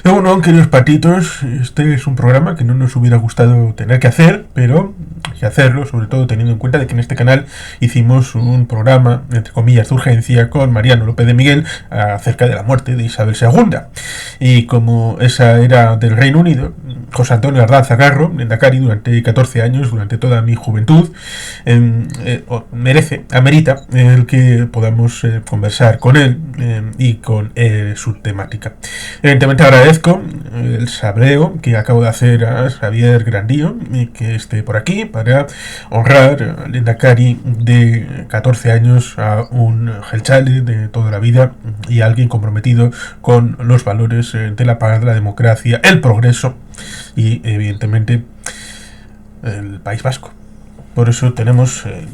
Bueno, queridos patitos, este es un programa que no nos hubiera gustado tener que hacer, pero hay que hacerlo, sobre todo teniendo en cuenta de que en este canal hicimos un programa, entre comillas, de urgencia con Mariano López de Miguel acerca de la muerte de Isabel II. Y como esa era del Reino Unido, José Antonio Ardanza Garro, Lehendakari, durante 14 años, durante toda mi juventud, amerita el que podamos conversar con él y con su temática. Evidentemente agradezco el sabreo que acabo de hacer a Xavier Grandío y que esté por aquí para honrar al Lehendakari de 14 años, a un gelchale de toda la vida y a alguien comprometido con los valores de la paz, la democracia, el progreso y evidentemente el País Vasco. Por eso tenemos el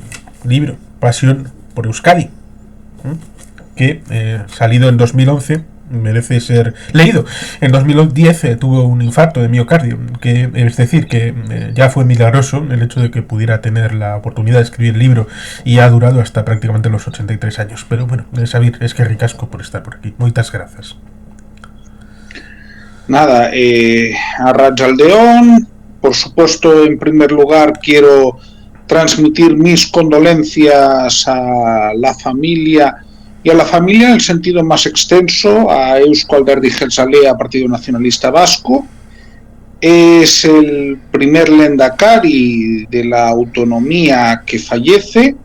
libro Pasión por Euskadi, que salido en 2011 merece ser leído. En 2010 tuvo un infarto de miocardio, que es decir, que ya fue milagroso el hecho de que pudiera tener la oportunidad de escribir el libro y ha durado hasta prácticamente los 83 años. Pero bueno, Xavier, es que ricasco por estar por aquí. Muchas gracias. Nada, a Rachaldeón, por supuesto, en primer lugar quiero transmitir mis condolencias a la familia y a la familia en el sentido más extenso, a Eusko Alderdi Jeltzalea, Partido Nacionalista Vasco. Es el primer lehendakari de la autonomía que fallece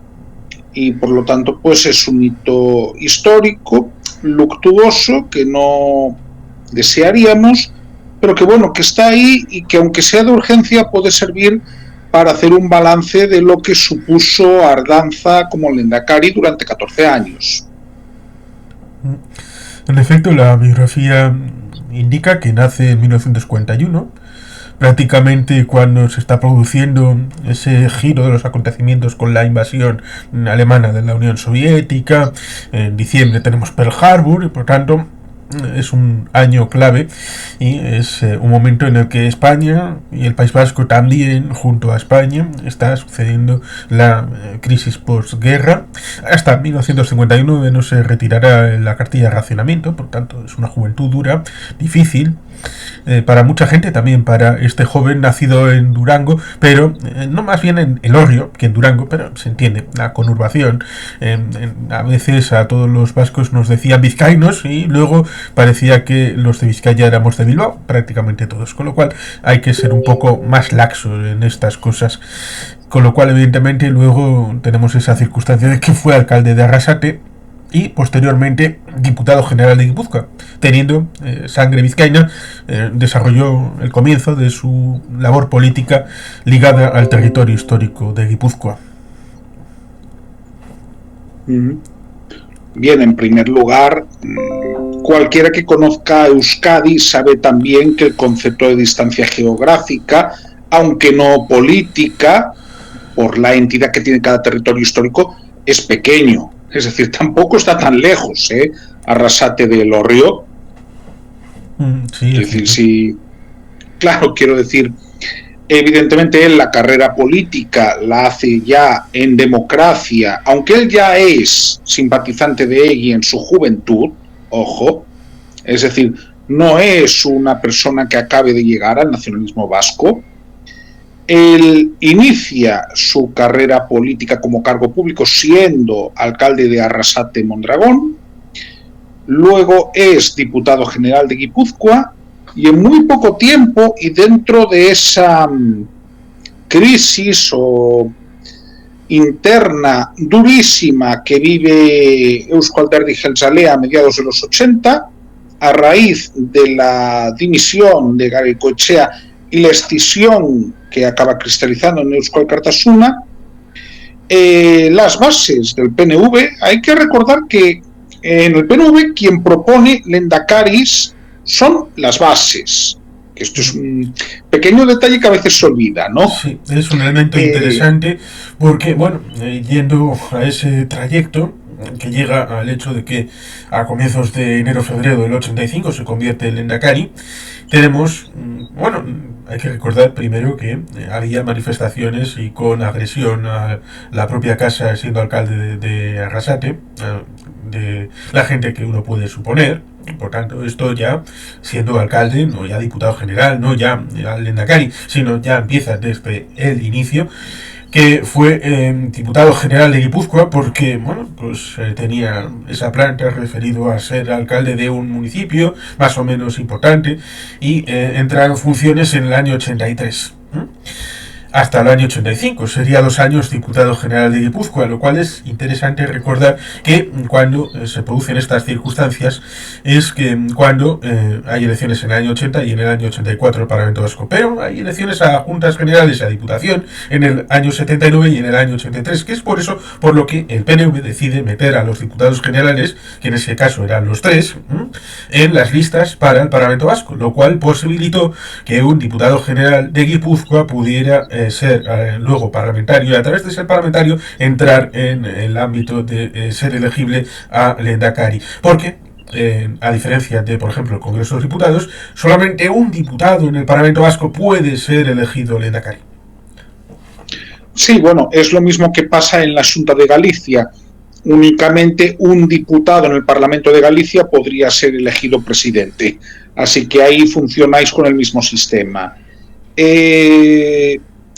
y por lo tanto pues es un hito histórico, luctuoso, que no desearíamos, pero que bueno, que está ahí y que aunque sea de urgencia puede servir para hacer un balance de lo que supuso Ardanza como lehendakari durante 14 años. En efecto, la biografía indica que nace en 1941, prácticamente cuando se está produciendo ese giro de los acontecimientos con la invasión alemana de la Unión Soviética. En diciembre tenemos Pearl Harbor y por tanto es un año clave y es un momento en el que España y el País Vasco también, junto a España, está sucediendo la crisis posguerra. Hasta 1951 no se retirará la cartilla de racionamiento, por tanto es una juventud dura, difícil, para mucha gente, también para este joven nacido en Durango, pero no más bien en Elorrio que en Durango, pero se entiende, la conurbación. A veces a todos los vascos nos decían vizcaínos y luego parecía que los de Vizcaya éramos de Bilbao, prácticamente todos, con lo cual hay que ser un poco más laxo en estas cosas. Con lo cual, evidentemente, luego tenemos esa circunstancia de que fue alcalde de Arrasate y posteriormente diputado general de Guipúzcoa, teniendo sangre vizcaína. Desarrolló el comienzo de su labor política ligada al territorio histórico de Guipúzcoa. Bien, en primer lugar, cualquiera que conozca a Euskadi sabe también que el concepto de distancia geográfica, aunque no política, por la entidad que tiene cada territorio histórico, es pequeño. Es decir, tampoco está tan lejos, Arrasate de Elorrio. Sí, es decir, sí, claro, quiero decir, evidentemente él la carrera política la hace ya en democracia, aunque él ya es simpatizante de Egui en su juventud, ojo, es decir, no es una persona que acabe de llegar al nacionalismo vasco. Él inicia su carrera política como cargo público siendo alcalde de Arrasate Mondragón, luego es diputado general de Guipúzcoa y en muy poco tiempo y dentro de esa crisis o interna durísima que vive Eusko Alderdi Jeltzalea a mediados de los 80, a raíz de la dimisión de Garaikoetxea y la escisión que acaba cristalizando en Eusko Alkartasuna, las bases del PNV, hay que recordar que en el PNV quien propone lehendakaris son las bases. Esto es un pequeño detalle que a veces se olvida, ¿no? Sí, es un elemento interesante porque, bueno, yendo a ese trayecto que llega al hecho de que a comienzos de enero-febrero del 85 se convierte en lehendakari, tenemos, bueno, hay que recordar primero que había manifestaciones y con agresión a la propia casa siendo alcalde de Arrasate, de la gente que uno puede suponer. Por tanto, esto ya, siendo alcalde, no ya diputado general, no ya al lehendakari, sino ya empieza desde el inicio, que fue diputado general de Guipúzcoa porque, bueno, pues tenía esa planta referido a ser alcalde de un municipio más o menos importante y entra en funciones en el año 83. Hasta el año 85, sería 2 años diputado general de Guipúzcoa, lo cual es interesante recordar que cuando se producen estas circunstancias es que cuando hay elecciones en el año 80 y en el año 84 el Parlamento Vasco, pero hay elecciones a juntas generales y a diputación en el año 79 y en el año 83, que es por eso por lo que el PNV decide meter a los diputados generales, que en ese caso eran los 3, en las listas para el Parlamento Vasco, lo cual posibilitó que un diputado general de Guipúzcoa pudiera ser luego parlamentario y a través de ser parlamentario entrar en el ámbito de ser elegible a lehendakari, porque a diferencia de, por ejemplo, el Congreso de los Diputados, solamente un diputado en el Parlamento Vasco puede ser elegido lehendakari. Sí, bueno, es lo mismo que pasa en la Xunta de Galicia. Únicamente un diputado en el Parlamento de Galicia podría ser elegido presidente. Así que ahí funcionáis con el mismo sistema.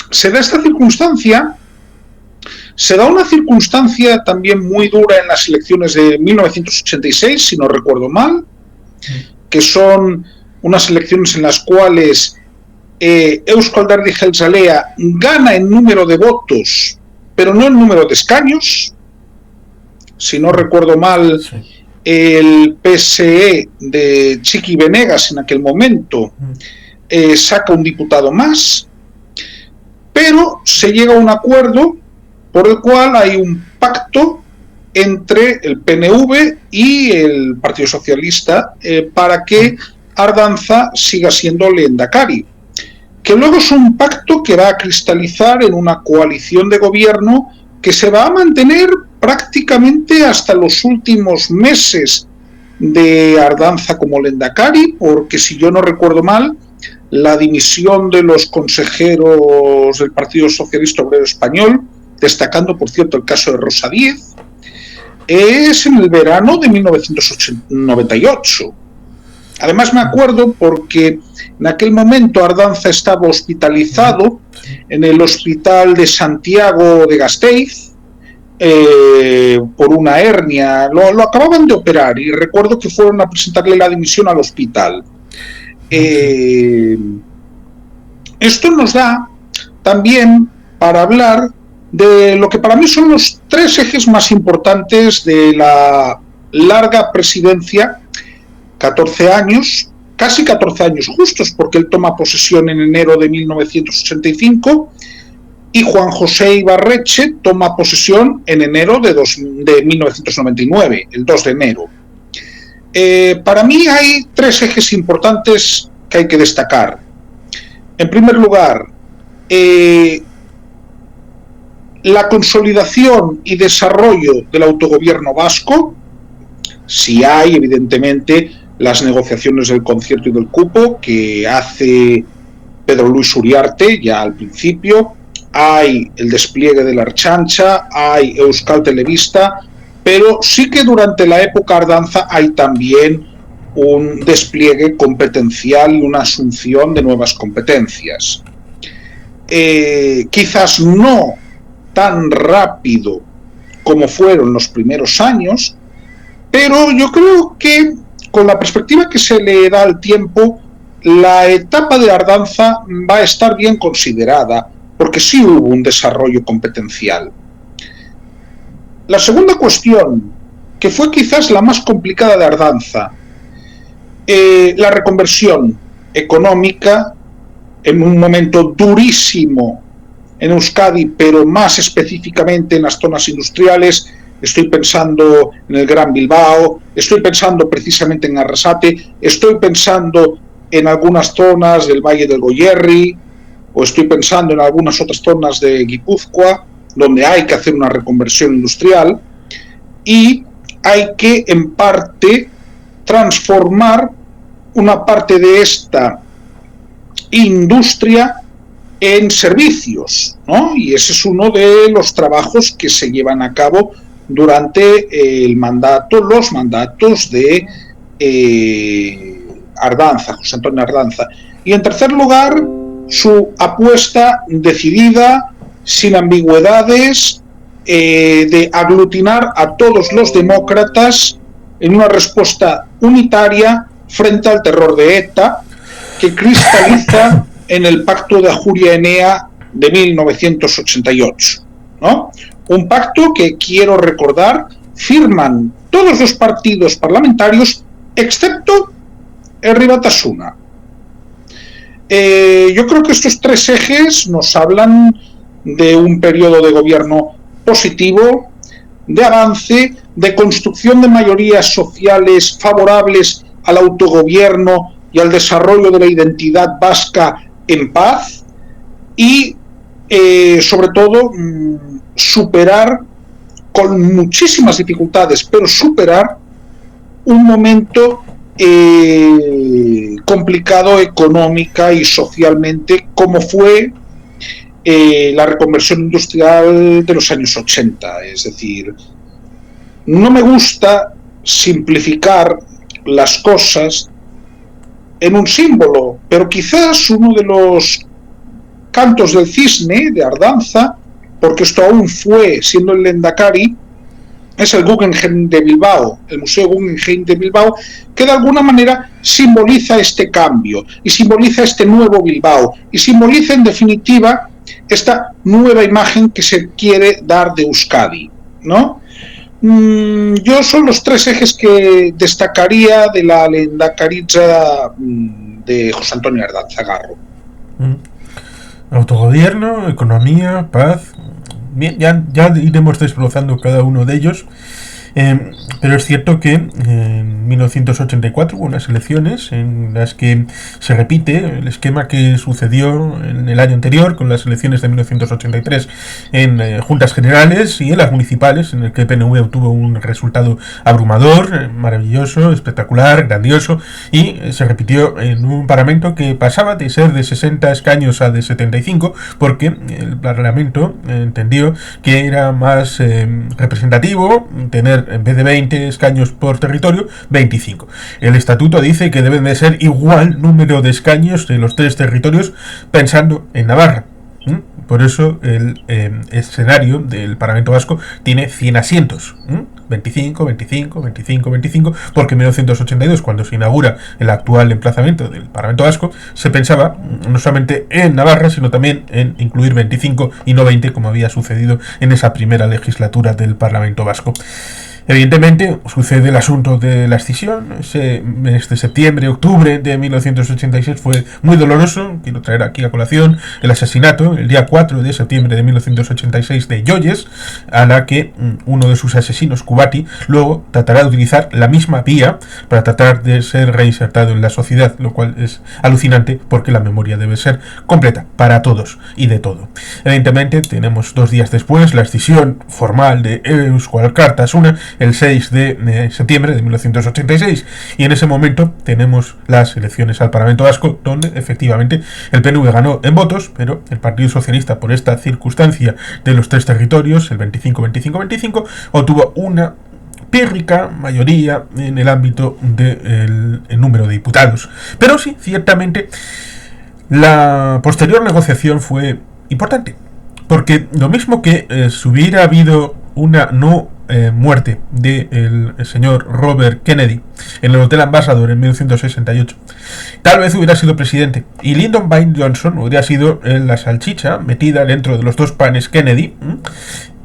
Se da esta circunstancia, se da una circunstancia también muy dura en las elecciones de 1986, si no recuerdo mal, que son unas elecciones en las cuales Eusko Alderdi Jeltzalea gana en número de votos, pero no en número de escaños. Si no recuerdo mal, el PSE de Txiki Benegas en aquel momento saca un diputado más, pero se llega a un acuerdo por el cual hay un pacto entre el PNV y el Partido Socialista para que Ardanza siga siendo lehendakari, que luego es un pacto que va a cristalizar en una coalición de gobierno que se va a mantener prácticamente hasta los últimos meses de Ardanza como lehendakari, porque si yo no recuerdo mal, la dimisión de los consejeros del Partido Socialista Obrero Español, destacando por cierto el caso de Rosa Díez, es en el verano de 1998. Además me acuerdo porque en aquel momento Ardanza estaba hospitalizado en el hospital de Santiago de Gasteiz por una hernia. Lo acababan de operar y recuerdo que fueron a presentarle la dimisión al hospital. Esto nos da también para hablar de lo que para mí son los 3 ejes más importantes de la larga presidencia, 14 años, casi 14 años justos, porque él toma posesión en enero de 1985 y Juan José Ibarretxe toma posesión en enero de 1999, el 2 de enero. Para mí hay 3 ejes importantes que hay que destacar. En primer lugar, la consolidación y desarrollo del autogobierno vasco. Si hay, evidentemente, las negociaciones del concierto y del cupo que hace Pedro Luis Uriarte ya al principio, hay el despliegue de la Ertzaintza, hay Euskal Telebista, pero sí que durante la época Ardanza hay también un despliegue competencial y una asunción de nuevas competencias. Quizás no tan rápido como fueron los primeros años, pero yo creo que con la perspectiva que se le da al tiempo, la etapa de Ardanza va a estar bien considerada, porque sí hubo un desarrollo competencial. La segunda cuestión, que fue quizás la más complicada de Ardanza, la reconversión económica en un momento durísimo en Euskadi, pero más específicamente en las zonas industriales. Estoy pensando en el Gran Bilbao, estoy pensando precisamente en Arrasate, estoy pensando en algunas zonas del Valle del Goierri, o estoy pensando en algunas otras zonas de Guipúzcoa, donde hay que hacer una reconversión industrial y hay que, en parte, transformar una parte de esta industria en servicios, ¿no? Y ese es uno de los trabajos que se llevan a cabo durante los mandatos de Ardanza, José Antonio Ardanza. Y en tercer lugar, su apuesta decidida, sin ambigüedades, de aglutinar a todos los demócratas en una respuesta unitaria frente al terror de ETA, que cristaliza en el Pacto de Ajuria-Enea de 1988, ¿no? Un pacto que, quiero recordar, firman todos los partidos parlamentarios excepto el Herri Batasuna. Yo creo que estos tres ejes nos hablan de un periodo de gobierno positivo, de avance, de construcción de mayorías sociales favorables al autogobierno y al desarrollo de la identidad vasca en paz y, sobre todo, superar, con muchísimas dificultades, pero superar un momento complicado económica y socialmente, como fue la reconversión industrial de los años 80. Es decir, no me gusta simplificar las cosas en un símbolo, pero quizás uno de los cantos del cisne de Ardanza, porque esto aún fue siendo el Lehendakari, es el Guggenheim de Bilbao, el Museo Guggenheim de Bilbao, que de alguna manera simboliza este cambio y simboliza este nuevo Bilbao y simboliza en definitiva esta nueva imagen que se quiere dar de Euskadi, ¿no? Yo son los tres ejes que destacaría de la lehendakaritza de José Antonio Ardanza Garro. Autogobierno, economía, paz. Bien, ya iremos desglosando cada uno de ellos. Pero es cierto que en 1984 hubo unas elecciones en las que se repite el esquema que sucedió en el año anterior con las elecciones de 1983 en juntas generales y en las municipales, en el que el PNV obtuvo un resultado abrumador, maravilloso, espectacular, grandioso, y se repitió en un parlamento que pasaba de ser de 60 escaños a de 75 porque el parlamento entendió que era más representativo tener, en vez de 20 escaños por territorio, 25. El estatuto dice que deben de ser igual número de escaños de los tres territorios pensando en Navarra. Por eso el escenario del Parlamento Vasco tiene 100 asientos. 25, 25, 25, 25, porque en 1982, cuando se inaugura el actual emplazamiento del Parlamento Vasco, se pensaba no solamente en Navarra, sino también en incluir 25 y no 20, como había sucedido en esa primera legislatura del Parlamento Vasco. Evidentemente, sucede el asunto de la escisión. Ese mes de septiembre, octubre de 1986 fue muy doloroso. Quiero traer aquí a colación el asesinato, el día 4 de septiembre de 1986, de Yoyes, a la que uno de sus asesinos, Kubati, luego tratará de utilizar la misma vía para tratar de ser reinsertado en la sociedad, lo cual es alucinante porque la memoria debe ser completa para todos y de todo. Evidentemente, tenemos 2 días después la escisión formal de Eusko Alkartasuna, el 6 de septiembre de 1986, y en ese momento tenemos las elecciones al Parlamento Vasco, donde efectivamente el PNV ganó en votos, pero el Partido Socialista, por esta circunstancia de los tres territorios, el 25-25-25, obtuvo una pírrica mayoría en el ámbito del número de diputados. Pero sí, ciertamente, la posterior negociación fue importante, porque lo mismo que si hubiera habido una muerte del señor Robert Kennedy en el Hotel Ambassador en 1968, tal vez hubiera sido presidente y Lyndon B. Johnson hubiera sido la salchicha metida dentro de los dos panes Kennedy.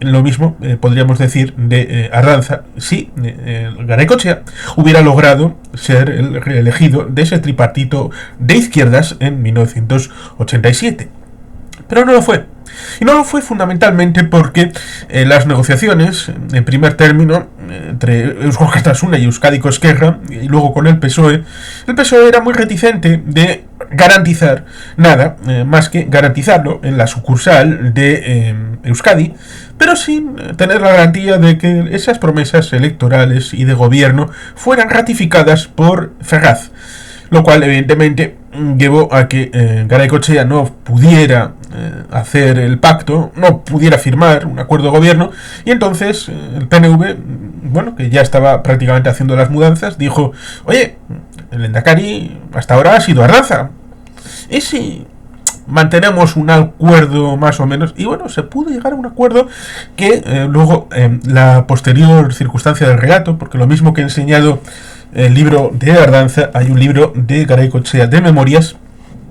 Lo mismo podríamos decir de Ardanza si Garaikoetxea hubiera logrado ser el reelegido de ese tripartito de izquierdas en 1987. Pero no lo fue. Y no lo fue fundamentalmente porque las negociaciones, en primer término, entre Eusko Alkartasuna y Euskadiko Ezkerra, y luego con el PSOE era muy reticente de garantizar nada, más que garantizarlo en la sucursal de Euskadi, pero sin tener la garantía de que esas promesas electorales y de gobierno fueran ratificadas por Ferraz, lo cual evidentemente llevó a que Garaikoetxea no pudiera hacer el pacto, no pudiera firmar un acuerdo de gobierno, y entonces el PNV, bueno, que ya estaba prácticamente haciendo las mudanzas, dijo: oye, el lehendakari hasta ahora ha sido Ardanza, ¿y si mantenemos un acuerdo más o menos? Y bueno, se pudo llegar a un acuerdo que luego la posterior circunstancia del relato, porque lo mismo que he enseñado el libro de Ardanza, hay un libro de Garaikoetxea de memorias,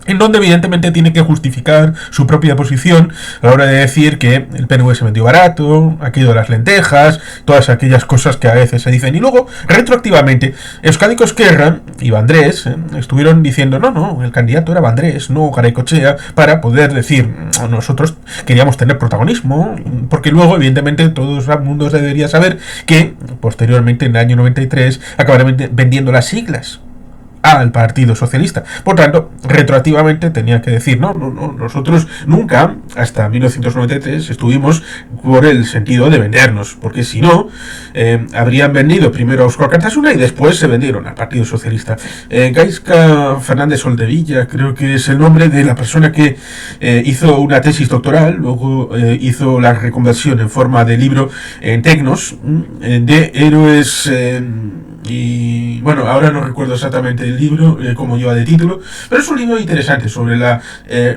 en donde evidentemente tiene que justificar su propia posición a la hora de decir que el PNV se vendió barato, ha caído las lentejas, todas aquellas cosas que a veces se dicen. Y luego, retroactivamente, Euskadiko Ezkerra y Vandrés estuvieron diciendo: no, el candidato era Vandrés, no Garaikoetxea, para poder decir: nosotros queríamos tener protagonismo, porque luego, evidentemente, todo el mundo debería saber que posteriormente, en el año 93, acabaron vendiendo las siglas al Partido Socialista. Por tanto, retroactivamente tenía que decir: no, nosotros nunca, hasta 1993, estuvimos por el sentido de vendernos, porque si no, habrían vendido primero a Eusko Alkartasuna y después se vendieron al Partido Socialista. Gaizka Fernández Soldevilla, creo que es el nombre de la persona que hizo una tesis doctoral, luego hizo la reconversión en forma de libro en Tecnos, de héroes... y bueno, ahora no recuerdo exactamente el libro, como lleva de título, pero es un libro interesante sobre la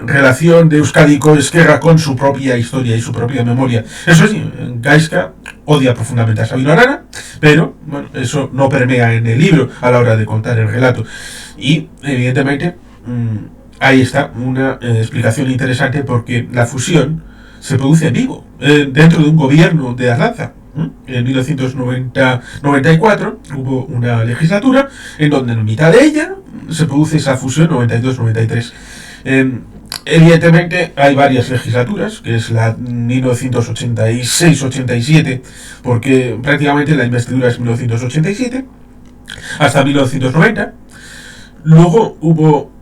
relación de Euskadiko Ezkerra con su propia historia y su propia memoria. Eso sí, Gaizka odia profundamente a Sabino Arana, pero bueno, eso no permea en el libro a la hora de contar el relato. Y evidentemente ahí está una explicación interesante, porque la fusión se produce en vivo, dentro de un gobierno de Ardanza. En 1994 hubo una legislatura en donde en mitad de ella se produce esa fusión 92-93. Evidentemente hay varias legislaturas, que es la 1986-87, porque prácticamente la investidura es 1987 hasta 1990. Luego hubo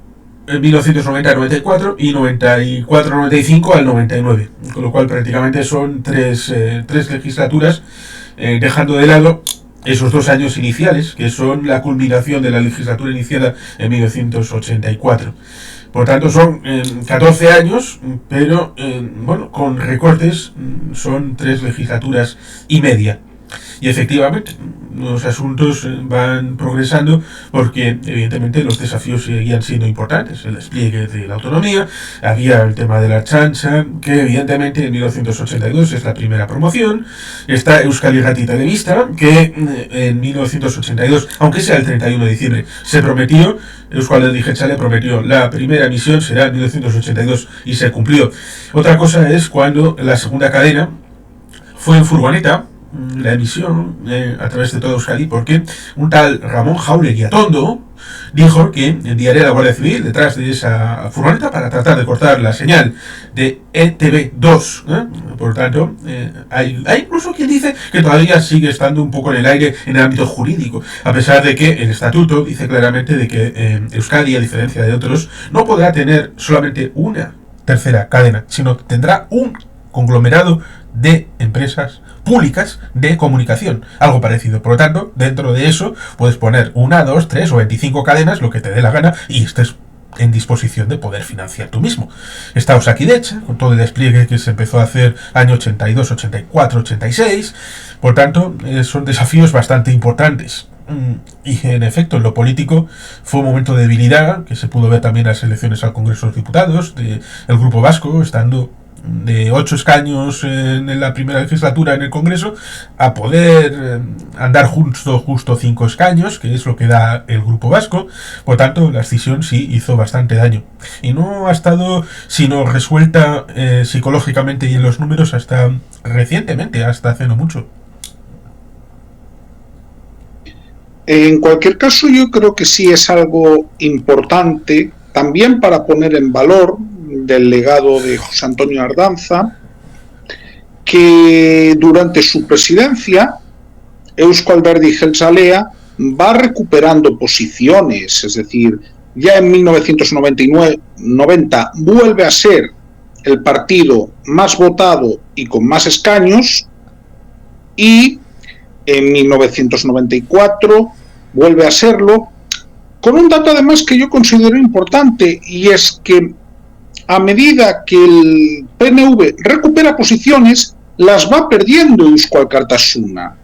en 1990-94 y 94-95 al 99, con lo cual prácticamente son tres legislaturas, dejando de lado esos 2 años iniciales, que son la culminación de la legislatura iniciada en 1984. Por tanto, son 14 años, pero bueno, con recortes son 3 legislaturas y media. Y efectivamente, los asuntos van progresando porque evidentemente los desafíos seguían siendo importantes. El despliegue de la autonomía, había el tema de la Ertzaintza, que evidentemente en 1982 es la primera promoción. Está Euskal Irrati Telebista, que en 1982, aunque sea el 31 de diciembre, se prometió, Euskal Herri Jeltzale prometió, la primera emisión será en 1982 y se cumplió. Otra cosa es cuando la segunda cadena fue en furgoneta, la emisión a través de toda Euskadi, porque un tal Ramón Jauregui Atondo dijo que enviaría a la Guardia Civil detrás de esa furgoneta para tratar de cortar la señal de ETV2. Por tanto, hay incluso quien dice que todavía sigue estando un poco en el aire en el ámbito jurídico, a pesar de que el estatuto dice claramente de que Euskadi, a diferencia de otros, no podrá tener solamente una tercera cadena, sino que tendrá un conglomerado de empresas públicas de comunicación, algo parecido. Por lo tanto, dentro de eso puedes poner 1, 2, 3 o 25 cadenas, lo que te dé la gana, y estés en disposición de poder financiar tú mismo. Está Osakidecha, con todo el despliegue que se empezó a hacer año 82, 84, 86. Por tanto, son desafíos bastante importantes. Y en efecto, en lo político fue un momento de debilidad, que se pudo ver también en las elecciones al Congreso de los Diputados, del Grupo Vasco, estando de 8 escaños en la primera legislatura en el Congreso a poder andar justo 5 escaños, que es lo que da el Grupo Vasco. Por tanto, la escisión sí hizo bastante daño y no ha estado sino resuelta psicológicamente y en los números hasta recientemente, hasta hace no mucho. En cualquier caso, yo creo que sí es algo importante también para poner en valor del legado de José Antonio Ardanza, que durante su presidencia Euzko Alderdi Jeltzalea va recuperando posiciones, es decir, ya en 1990 vuelve a ser el partido más votado y con más escaños, y en 1994 vuelve a serlo, con un dato además que yo considero importante, y es que a medida que el PNV recupera posiciones, las va perdiendo Eusko Alkartasuna.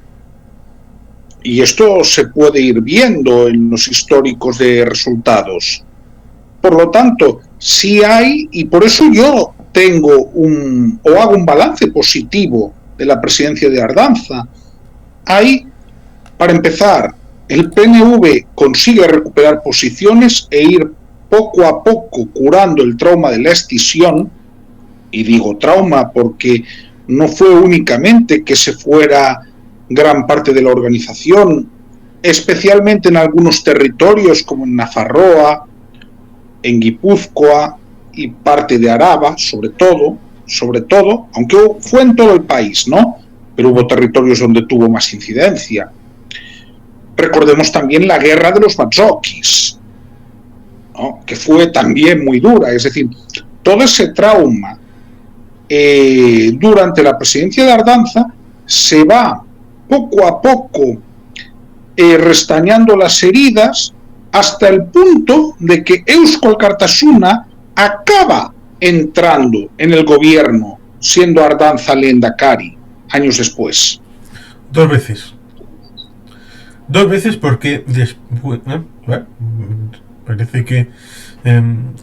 Y esto se puede ir viendo en los históricos de resultados. Por lo tanto, sí hay, y por eso yo hago un balance positivo de la presidencia de Ardanza. Hay, para empezar, el PNV consigue recuperar posiciones e ir poco a poco curando el trauma de la escisión, y digo trauma porque no fue únicamente que se fuera gran parte de la organización, especialmente en algunos territorios como en Nafarroa, en Guipúzcoa y parte de Araba, sobre todo, aunque fue en todo el país, ¿no? Pero hubo territorios donde tuvo más incidencia. Recordemos también la guerra de los Matsokis, ¿no? Que fue también muy dura, es decir, todo ese trauma durante la presidencia de Ardanza se va poco a poco restañando las heridas hasta el punto de que Eusko Alkartasuna acaba entrando en el gobierno, siendo Ardanza lehendakari años después. Dos veces porque después parece que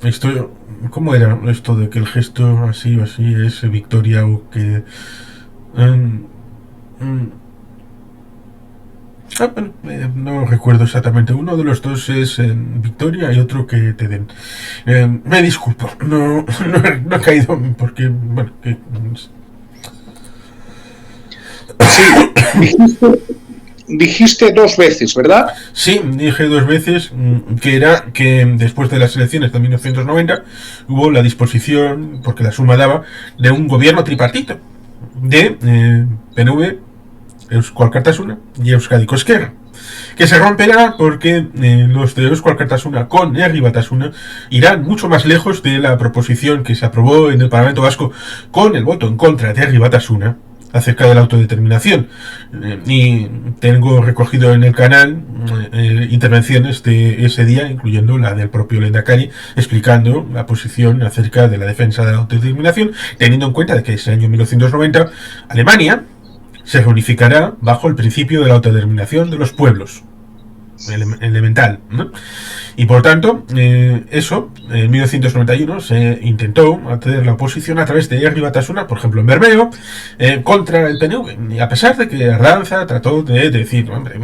esto, ¿cómo era esto de que el gesto así o así es victoria o que no recuerdo exactamente. Uno de los dos es victoria y otro que te den. Me disculpo, no he caído porque, bueno, que... Sí, dijiste dos veces, ¿verdad? Sí, dije dos veces que era que después de las elecciones de 1990 hubo la disposición, porque la suma daba, de un gobierno tripartito de PNV, Eusko Alkartasuna y Euskadiko Ezkerra, que se romperá porque los de Eusko Alkartasuna con Herri Batasuna irán mucho más lejos de la proposición que se aprobó en el Parlamento Vasco con el voto en contra de Herri Batasuna acerca de la autodeterminación. Y tengo recogido en el canal intervenciones de ese día, incluyendo la del propio Lehendakari, explicando la posición acerca de la defensa de la autodeterminación, teniendo en cuenta de que ese año 1990 Alemania se reunificará bajo el principio de la autodeterminación de los pueblos, elemental, ¿no? Y por tanto, eso, en 1991 se intentó hacer la oposición a través de Herri Batasuna, por ejemplo en Bermeo, contra el PNV. Y a pesar de que Ardanza trató de decir, hombre,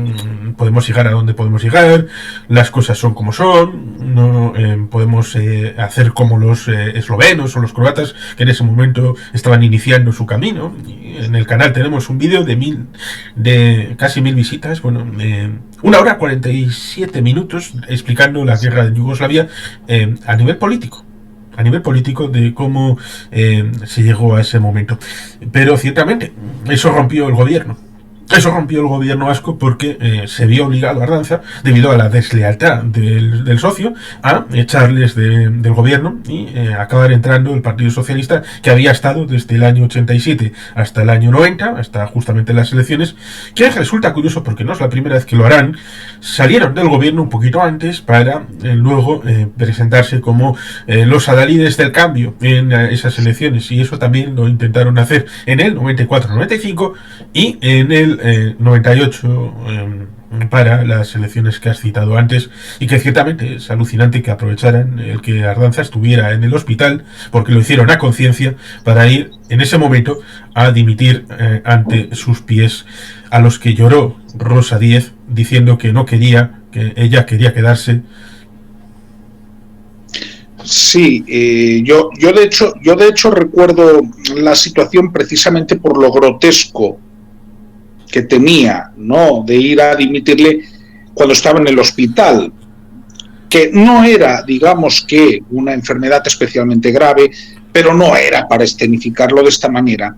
podemos llegar a donde podemos llegar, las cosas son como son, no podemos hacer como los eslovenos o los croatas, que en ese momento estaban iniciando su camino. Y en el canal tenemos un vídeo de casi 1000 visitas, bueno, 1 hora 47 minutos explicando la guerra de Yugoslavia a nivel político de cómo se llegó a ese momento. Pero ciertamente eso rompió el gobierno vasco porque se vio obligado a Ardanza, debido a la deslealtad del socio, a echarles del gobierno y acabar entrando el Partido Socialista, que había estado desde el año 87 hasta el año 90, hasta justamente las elecciones, que resulta curioso porque no es la primera vez que lo harán. Salieron del gobierno un poquito antes para luego presentarse como los adalides del cambio en esas elecciones, y eso también lo intentaron hacer en el 94-95 y en el 98 para las elecciones que has citado antes, y que ciertamente es alucinante que aprovecharan el que Ardanza estuviera en el hospital, porque lo hicieron a conciencia, para ir en ese momento a dimitir ante sus pies, a los que lloró Rosa Díez diciendo que no quería, que ella quería quedarse. Sí, yo de hecho recuerdo la situación precisamente por lo grotesco que tenía, ¿no?, de ir a dimitirle cuando estaba en el hospital, que no era, digamos, que una enfermedad especialmente grave, pero no era para escenificarlo de esta manera.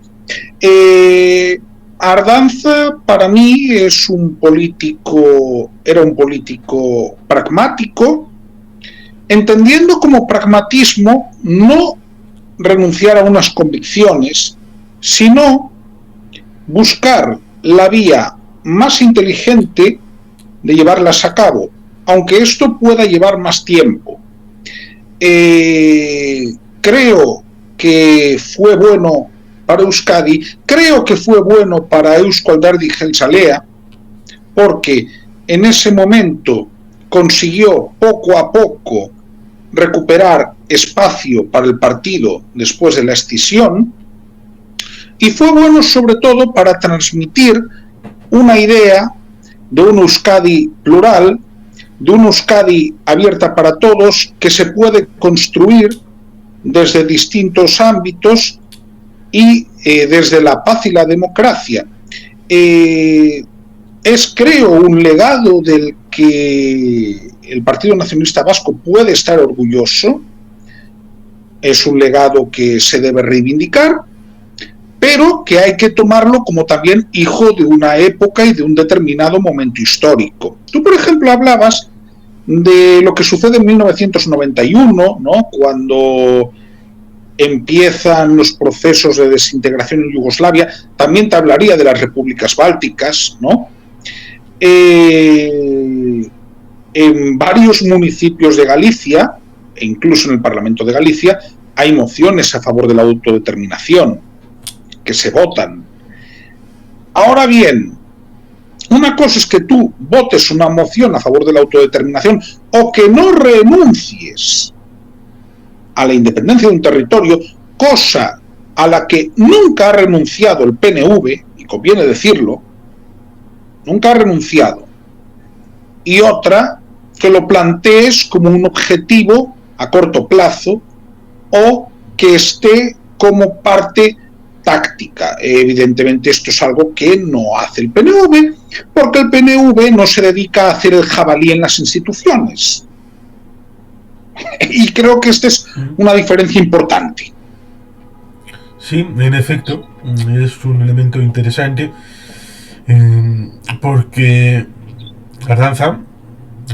Ardanza para mí era un político pragmático, entendiendo como pragmatismo no renunciar a unas convicciones, sino buscar la vía más inteligente de llevarlas a cabo. aunque esto pueda llevar más tiempo. Creo que fue bueno para Euskadi, creo que fue bueno para Eusko Alderdi Jeltzalea, porque en ese momento consiguió poco a poco recuperar espacio para el partido después de la escisión, y fue bueno sobre todo para transmitir una idea de un Euskadi plural, de una Euskadi abierta para todos, que se puede construir desde distintos ámbitos y desde la paz y la democracia. Es, creo, un legado del que el Partido Nacionalista Vasco puede estar orgulloso, es un legado que se debe reivindicar, pero que hay que tomarlo como también hijo de una época y de un determinado momento histórico. Tú, por ejemplo, hablabas de lo que sucede en 1991, ¿no?, cuando empiezan los procesos de desintegración en Yugoslavia. También te hablaría de las repúblicas bálticas, ¿no? En varios municipios de Galicia, e incluso en el Parlamento de Galicia, hay mociones a favor de la autodeterminación que se votan. Ahora bien, una cosa es que tú votes una moción a favor de la autodeterminación o que no renuncies a la independencia de un territorio, cosa a la que nunca ha renunciado el PNV, y conviene decirlo, nunca ha renunciado, y otra, que lo plantees como un objetivo a corto plazo o que esté como parte táctica. Evidentemente esto es algo que no hace el PNV, porque el PNV no se dedica a hacer el jabalí en las instituciones. Y creo que esta es una diferencia importante. Sí, en efecto, es un elemento interesante, porque Ardanza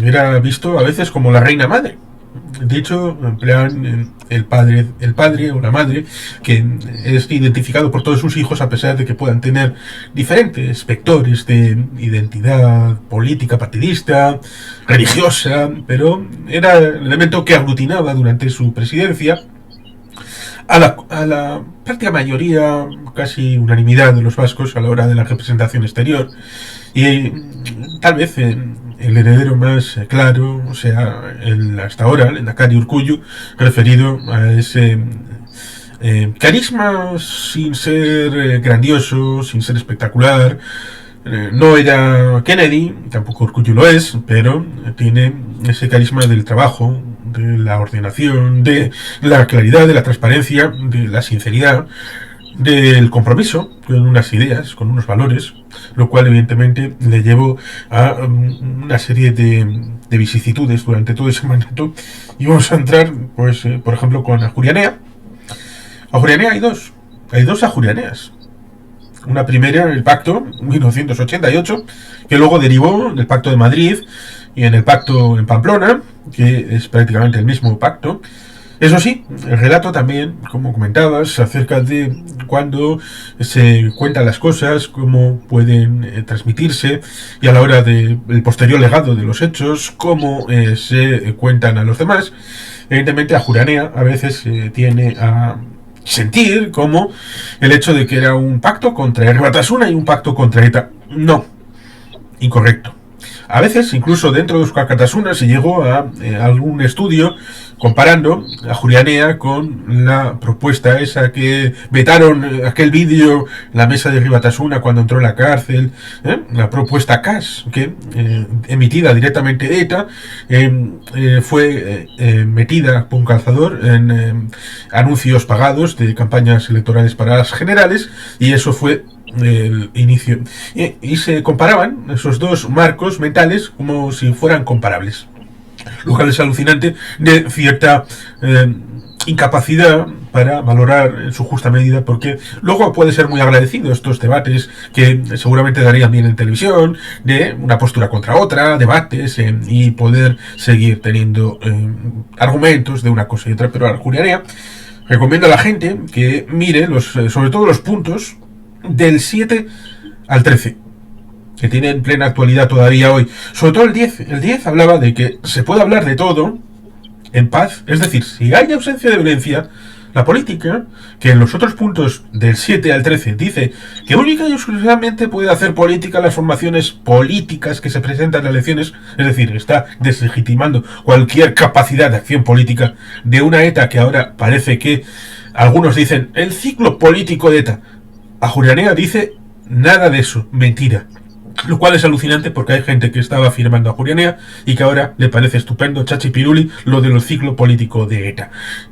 era visto a veces como la reina madre. De hecho, emplean el padre o la madre, que es identificado por todos sus hijos a pesar de que puedan tener diferentes vectores de identidad política, partidista, religiosa, pero era el elemento que aglutinaba durante su presidencia a la práctica mayoría, casi unanimidad de los vascos a la hora de la representación exterior. Y tal vez el heredero más claro, o sea, hasta ahora, el Lehendakari Urkullu, referido a ese carisma sin ser grandioso, sin ser espectacular. No era Kennedy, tampoco Urkullu lo es, pero tiene ese carisma del trabajo, de la ordenación, de la claridad, de la transparencia, de la sinceridad, del compromiso con unas ideas, con unos valores, lo cual evidentemente le llevó a una serie de vicisitudes durante todo ese mandato. Y vamos a entrar, pues, por ejemplo, con Ajuria Enea. Ajuria Enea hay dos Ajuria Eneas. Una primera, el pacto 1988, que luego derivó del pacto de Madrid y en el pacto en Pamplona, que es prácticamente el mismo pacto. Eso sí, el relato también, como comentabas, acerca de cuando se cuentan las cosas, cómo pueden transmitirse, y a la hora del posterior legado de los hechos, cómo se cuentan a los demás. Evidentemente, Ajuria Enea a veces tiene a sentir como el hecho de que era un pacto contra Herri Batasuna y un pacto contra ETA. No, incorrecto. A veces, incluso dentro de Euskal Batasuna, se llegó a algún estudio comparando a Ajuria Enea con la propuesta esa que vetaron aquel vídeo, la mesa de Herri Batasuna cuando entró en la cárcel, la propuesta CAS, que emitida directamente de ETA, fue metida por un calzador en anuncios pagados de campañas electorales para las generales, y eso fue el inicio. Y se comparaban esos dos marcos mentales como si fueran comparables, lo cual es alucinante, de cierta incapacidad para valorar en su justa medida, porque luego puede ser muy agradecido estos debates que seguramente darían bien en televisión, de una postura contra otra, debates, y poder seguir teniendo argumentos de una cosa y otra. Pero Ajuria Enea recomiendo a la gente que mire sobre todo los puntos del 7 al 13. que tienen plena actualidad todavía hoy. Sobre todo el 10. El 10 hablaba de que se puede hablar de todo en paz. Es decir, si hay ausencia de violencia, la política, que en los otros puntos del 7 al 13 dice que única y exclusivamente puede hacer política las formaciones políticas que se presentan en elecciones, es decir, está deslegitimando cualquier capacidad de acción política de una ETA que ahora parece que algunos dicen el ciclo político de ETA. Ajuria dice nada de eso, mentira. Lo cual es alucinante porque hay gente que estaba firmando a Ajuria y que ahora le parece estupendo, chachi piruli, lo del ciclo político de ETA.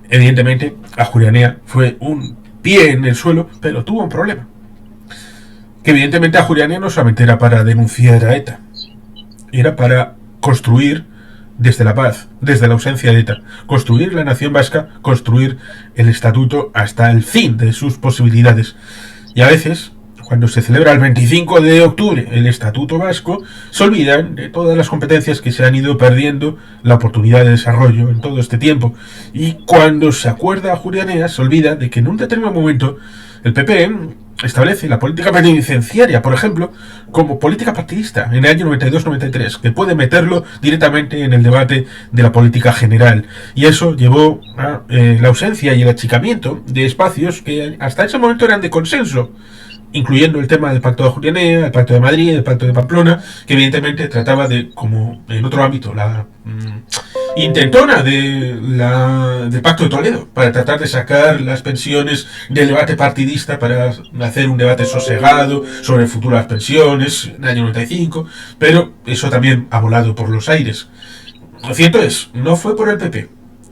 Evidentemente, Ajuria fue un pie en el suelo, pero tuvo un problema. Que evidentemente Ajuria no solamente era para denunciar a ETA, era para construir desde la paz, desde la ausencia de ETA, construir la nación vasca, construir el estatuto hasta el fin de sus posibilidades. Y a veces, cuando se celebra el 25 de octubre el Estatuto Vasco, se olvidan de todas las competencias que se han ido perdiendo, la oportunidad de desarrollo en todo este tiempo. Y cuando se acuerda a Ajuria se olvida de que en un determinado momento el PP establece la política penitenciaria, por ejemplo, como política partidista en el año 92-93, que puede meterlo directamente en el debate de la política general. Y eso llevó a la ausencia y el achicamiento de espacios que hasta ese momento eran de consenso, incluyendo el tema del Pacto de Ajuria, el Pacto de Madrid, el Pacto de Pamplona, que evidentemente trataba de, como en otro ámbito, la intentona del Pacto de Toledo, para tratar de sacar las pensiones del debate partidista, para hacer un debate sosegado sobre el futuro de las pensiones en el año 95, pero eso también ha volado por los aires. Lo cierto es, no fue por el PP,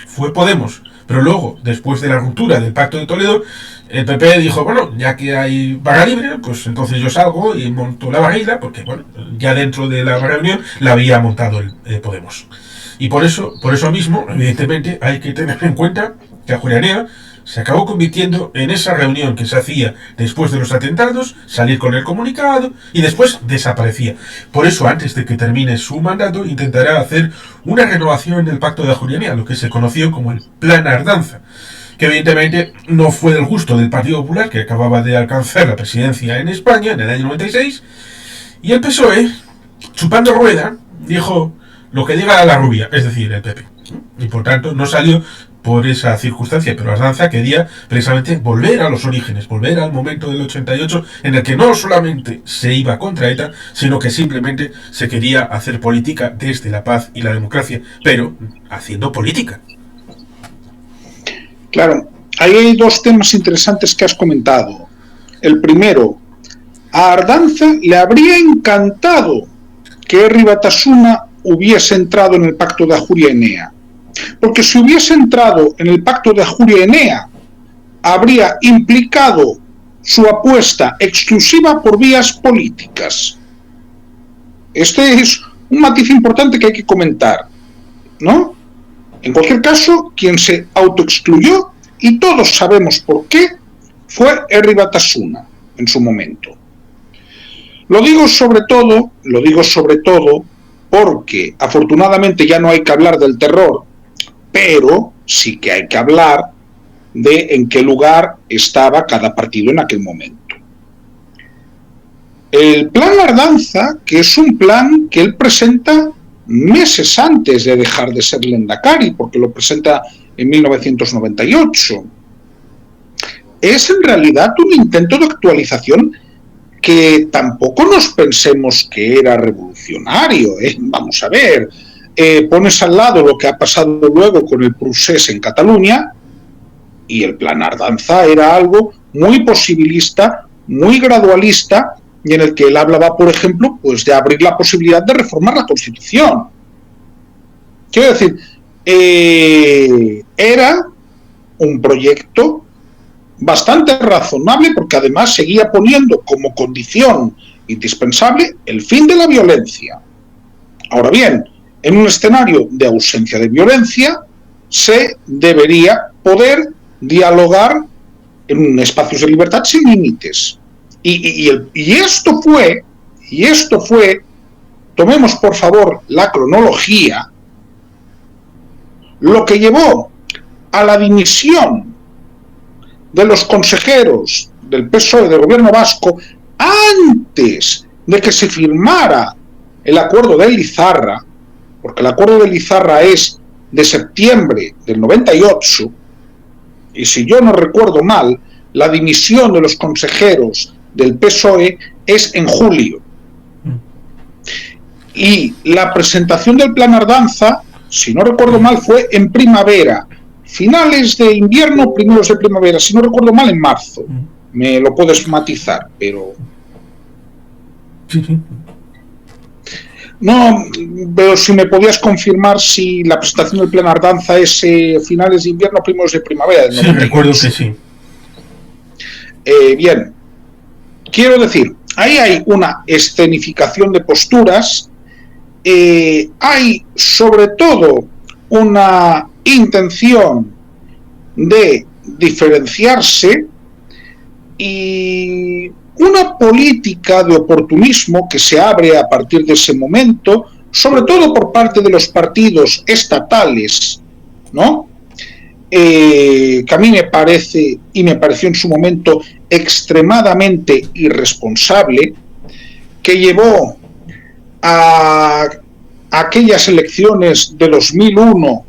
fue Podemos, pero luego, después de la ruptura del Pacto de Toledo, el PP dijo, bueno, ya que hay vaga libre, pues entonces yo salgo y monto la vaguila, porque bueno, ya dentro de la reunión la había montado el Podemos. Y por eso mismo, evidentemente, hay que tener en cuenta que Ajuria se acabó convirtiendo en esa reunión que se hacía después de los atentados, salir con el comunicado y después desaparecía. Por eso, antes de que termine su mandato, intentará hacer una renovación del Pacto de Ajuria, lo que se conoció como el Plan Ardanza, que evidentemente no fue del gusto del Partido Popular, que acababa de alcanzar la presidencia en España en el año 96, y el PSOE, chupando rueda, dijo lo que diga la rubia, es decir, el PP. Y por tanto no salió por esa circunstancia, pero Ardanza quería precisamente volver a los orígenes, volver al momento del 88, en el que no solamente se iba contra ETA, sino que simplemente se quería hacer política desde la paz y la democracia, pero haciendo política. Claro, ahí hay dos temas interesantes que has comentado. El primero, a Ardanza le habría encantado que Herri Batasuna hubiese entrado en el Pacto de Ajuria Enea, porque si hubiese entrado en el Pacto de Ajuria Enea, habría implicado su apuesta exclusiva por vías políticas. Este es un matiz importante que hay que comentar, ¿no? En cualquier caso, quien se autoexcluyó, y todos sabemos por qué, fue Herri Batasuna en su momento. Lo digo sobre todo porque afortunadamente ya no hay que hablar del terror, pero sí que hay que hablar de en qué lugar estaba cada partido en aquel momento. El plan Ardanza, que es un plan que él presenta meses antes de dejar de ser Lehendakari, porque lo presenta en 1998, es en realidad un intento de actualización que tampoco nos pensemos que era revolucionario, ¿eh? Vamos a ver, pones al lado lo que ha pasado luego con el procés en Cataluña, y el plan Ardanza era algo muy posibilista, muy gradualista, y en el que él hablaba, por ejemplo, pues de abrir la posibilidad de reformar la Constitución. Quiero decir, era un proyecto bastante razonable, porque además seguía poniendo como condición indispensable el fin de la violencia. Ahora bien, en un escenario de ausencia de violencia, se debería poder dialogar en espacios de libertad sin límites. Y esto fue, tomemos por favor la cronología, lo que llevó a la dimisión de los consejeros del PSOE del gobierno vasco antes de que se firmara el acuerdo de Lizarra, porque el acuerdo de Lizarra es de septiembre del 98, y si yo no recuerdo mal, la dimisión de los consejeros del PSOE es en julio. Y la presentación del plan Ardanza, si no recuerdo mal, fue en primavera, finales de invierno, primeros de primavera, si no recuerdo mal, en marzo. Me lo puedes matizar, pero... No, pero si me podías confirmar si la presentación del plan Ardanza es finales de invierno, primeros de primavera. Sí, recuerdo que sí. Bien, quiero decir, ahí hay una escenificación de posturas, hay sobre todo una intención de diferenciarse y una política de oportunismo que se abre a partir de ese momento, sobre todo por parte de los partidos estatales, ¿no? Que a mí me parece, y me pareció en su momento, extremadamente irresponsable, que llevó a aquellas elecciones de 2001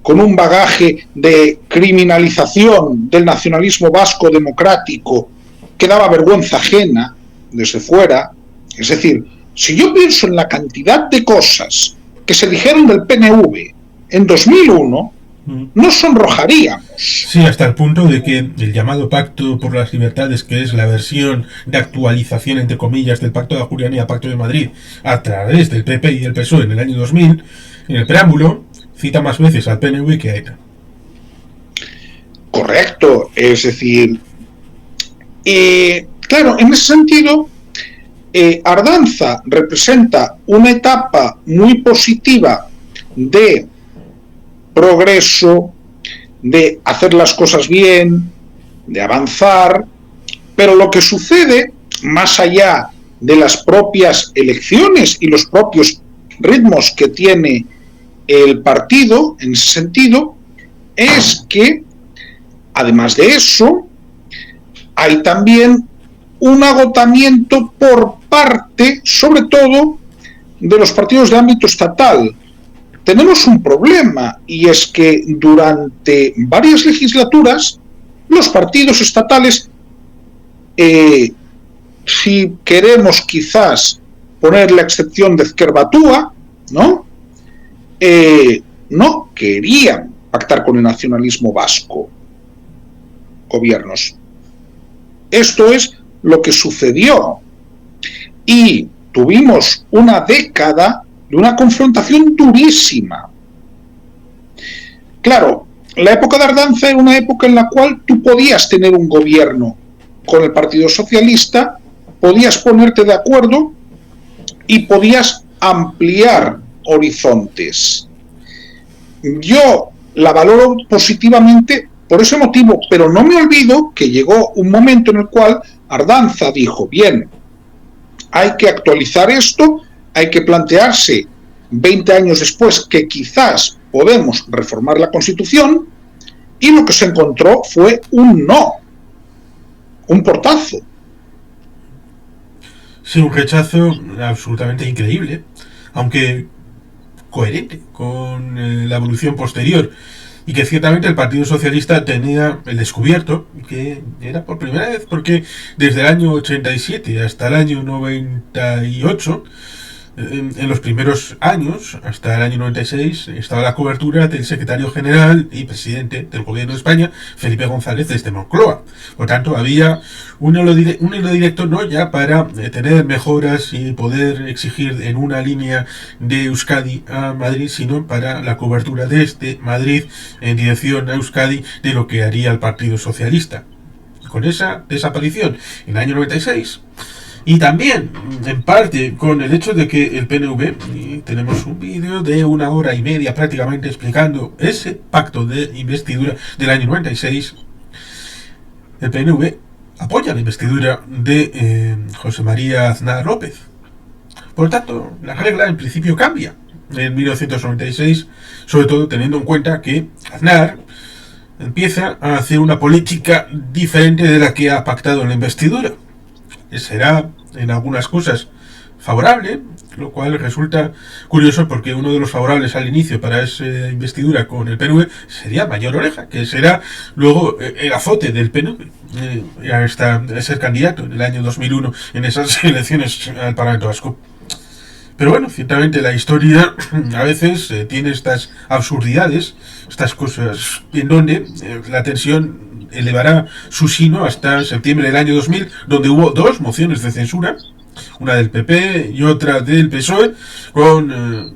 con un bagaje de criminalización del nacionalismo vasco democrático que daba vergüenza ajena desde fuera. Es decir, si yo pienso en la cantidad de cosas que se dijeron del PNV en 2001, nos sonrojaríamos. Sí, hasta el punto de que el llamado Pacto por las Libertades, que es la versión de actualización, entre comillas, del Pacto de Ajuria, Pacto de Madrid, a través del PP y del PSOE en el año 2000, en el preámbulo, cita más veces al PNV que a ETA. Correcto, es decir, claro, en ese sentido, Ardanza representa una etapa muy positiva de progreso, de hacer las cosas bien, de avanzar, pero lo que sucede, más allá de las propias elecciones y los propios ritmos que tiene el partido, en ese sentido, es que, además de eso, hay también un agotamiento por parte, sobre todo, de los partidos de ámbito estatal. Tenemos un problema, y es que durante varias legislaturas los partidos estatales, si queremos quizás poner la excepción de Ezker Batua, ¿no? No querían pactar con el nacionalismo vasco, gobiernos. Esto es lo que sucedió, y tuvimos una década de una confrontación durísima. Claro, la época de Ardanza era una época en la cual tú podías tener un gobierno con el Partido Socialista, podías ponerte de acuerdo y podías ampliar horizontes. Yo la valoro positivamente por ese motivo, pero no me olvido que llegó un momento en el cual Ardanza dijo, bien, hay que actualizar esto, hay que plantearse 20 años después que quizás podemos reformar la Constitución, y lo que se encontró fue un no, un portazo. Sí, un rechazo absolutamente increíble, aunque coherente con la evolución posterior, y que ciertamente el Partido Socialista tenía el descubierto, que era por primera vez, porque desde el año 87 hasta el año 98, en los primeros años, hasta el año 96, estaba la cobertura del secretario general y presidente del gobierno de España, Felipe González, desde Moncloa. Por tanto, había un hilo directo, no ya para tener mejoras y poder exigir en una línea de Euskadi a Madrid, sino para la cobertura desde Madrid en dirección a Euskadi de lo que haría el Partido Socialista. Con esa desaparición en el año 96, y también, en parte, con el hecho de que el PNV, y tenemos un vídeo de 1 hora y media prácticamente explicando ese pacto de investidura del año 96, el PNV apoya la investidura de José María Aznar López. Por tanto, la regla en principio cambia en 1996, sobre todo teniendo en cuenta que Aznar empieza a hacer una política diferente de la que ha pactado en la investidura. Será en algunas cosas favorable, lo cual resulta curioso porque uno de los favorables al inicio para esa investidura con el PNV sería Mayor Oreja, que será luego el azote del PNV hasta ser candidato en el año 2001 en esas elecciones al Parlamento Vasco. Pero bueno, ciertamente la historia a veces tiene estas absurdidades, estas cosas en donde la tensión elevará su sino hasta septiembre del año 2000, donde hubo 2 mociones de censura, una del PP y otra del PSOE, con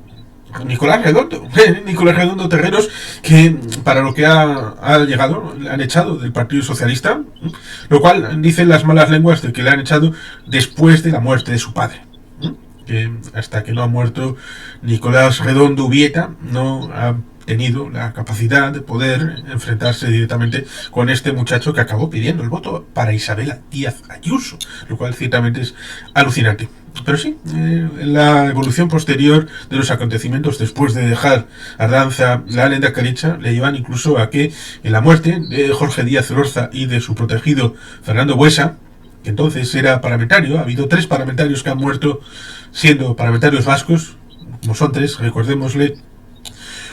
Nicolás Redondo Terreros, que para lo que ha llegado, le han echado del Partido Socialista, lo cual dicen las malas lenguas de que le han echado después de la muerte de su padre. Que hasta que no ha muerto Nicolás Redondo Ubieta no ha tenido la capacidad de poder enfrentarse directamente con este muchacho que acabó pidiendo el voto para Isabel Díaz Ayuso, lo cual ciertamente es alucinante. Pero sí, la evolución posterior de los acontecimientos después de dejar Ardanza la lehendakaritza le llevan incluso a que en la muerte de Jorge Díaz Elorza y de su protegido Fernando Buesa, que entonces era parlamentario, ha habido 3 parlamentarios que han muerto siendo parlamentarios vascos, como son 3, recordémosle,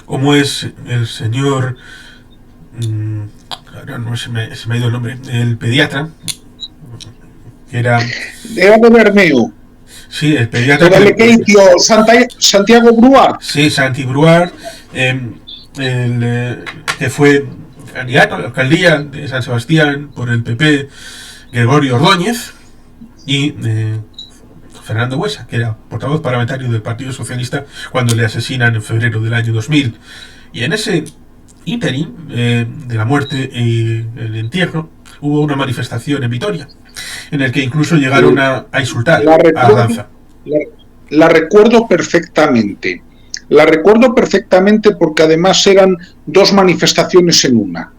como es el señor, ahora no se me ha ido el nombre, el pediatra, que era... Era de Bermeo. Sí, el pediatra... Santiago Bruart. Sí, Santi Bruart, que fue candidato a la alcaldía de San Sebastián por el PP, Gregorio Ordóñez, y Fernando Buesa, que era portavoz parlamentario del Partido Socialista cuando le asesinan en febrero del año 2000. Y en ese ínterin de la muerte y el entierro hubo una manifestación en Vitoria, en el que incluso llegaron a insultar a Ardanza. La recuerdo perfectamente. La recuerdo perfectamente porque además eran 2 manifestaciones en una.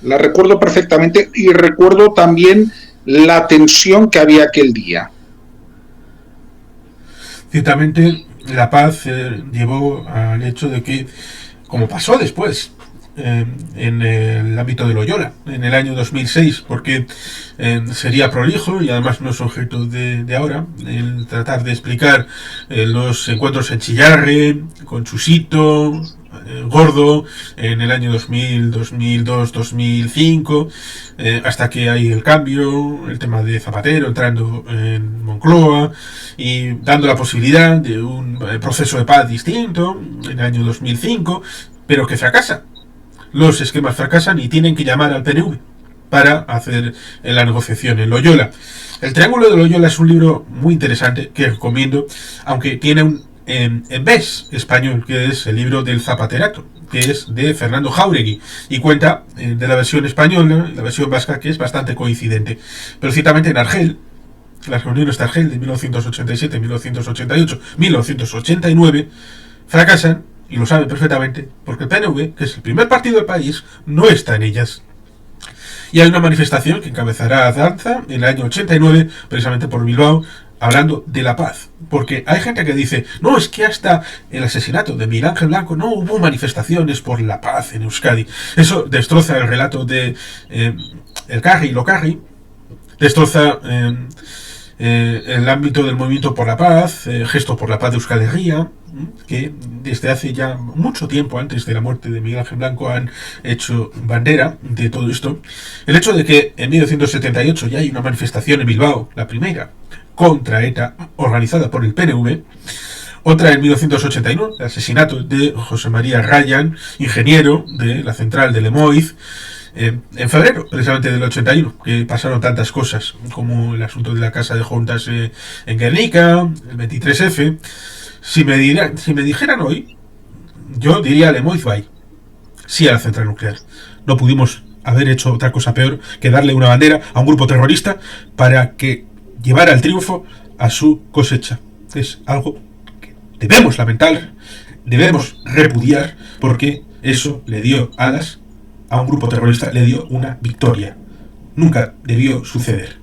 La recuerdo perfectamente y recuerdo también la tensión que había aquel día. Ciertamente la paz llevó al hecho de que, como pasó después en el ámbito de Loyola, en el año 2006, porque sería prolijo y además no es objeto de ahora, el tratar de explicar los encuentros en Chillarre, con Chusito, Gordo, en el año 2000, 2002, 2005, hasta que hay el cambio, el tema de Zapatero entrando en Moncloa y dando la posibilidad de un proceso de paz distinto en el año 2005, pero que fracasa. Los esquemas fracasan y tienen que llamar al PNV para hacer la negociación en Loyola. El Triángulo de Loyola es un libro muy interesante que recomiendo, aunque tiene un embés español, que es el libro del Zapaterato, que es de Fernando Jáuregui, y cuenta de la versión española, la versión vasca, que es bastante coincidente. Pero ciertamente en Argel, las reuniones de Argel de 1987, 1988, 1989, fracasan, y lo saben perfectamente, porque el PNV, que es el primer partido del país, no está en ellas. Y hay una manifestación que encabezará Ardanza en el año 89, precisamente por Bilbao, hablando de la paz. Porque hay gente que dice, no, es que hasta el asesinato de Miguel Ángel Blanco no hubo manifestaciones por la paz en Euskadi. Eso destroza el relato de el Carri y lo Carri, destroza el ámbito del movimiento por la paz, gesto por la paz de Euskal Herria, que desde hace ya mucho tiempo, antes de la muerte de Miguel Ángel Blanco, han hecho bandera de todo esto. El hecho de que en 1978 ya hay una manifestación en Bilbao, la primera, contra ETA, organizada por el PNV, otra en 1981, el asesinato de José María Ryan, ingeniero de la central de Lemoiz, en febrero, precisamente del 81, que pasaron tantas cosas, como el asunto de la casa de juntas en Guernica, el 23F. Si me dijeran hoy, yo diría Lemoiz bye, sí a la central nuclear. No pudimos haber hecho otra cosa peor que darle una bandera a un grupo terrorista para que llevara el triunfo a su cosecha. Es algo que debemos lamentar, debemos repudiar, porque eso le dio alas a un grupo terrorista, le dio una victoria. Nunca debió suceder.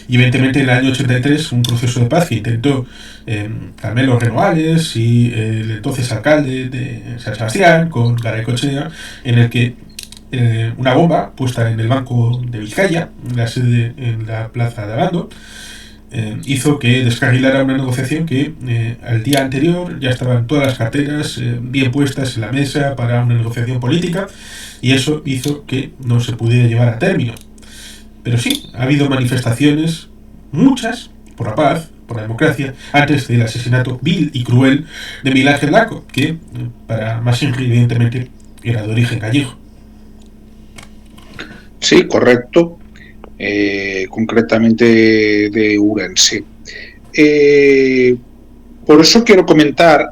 Y evidentemente en el año 83 un proceso de paz que intentó Carmelo Renoales y el entonces alcalde de San Sebastián con Garaycochea, en el que una bomba puesta en el Banco de Vizcaya, en la sede en la plaza de Abando, hizo que descarrilara una negociación que al día anterior ya estaban todas las carteras bien puestas en la mesa para una negociación política, y eso hizo que no se pudiera llevar a término. Pero sí, ha habido manifestaciones, muchas, por la paz, por la democracia, antes del asesinato vil y cruel de Miguel Ángel Blanco, que para Masinri evidentemente era de origen gallego. Sí, correcto. Concretamente de Ourense. Por eso quiero comentar,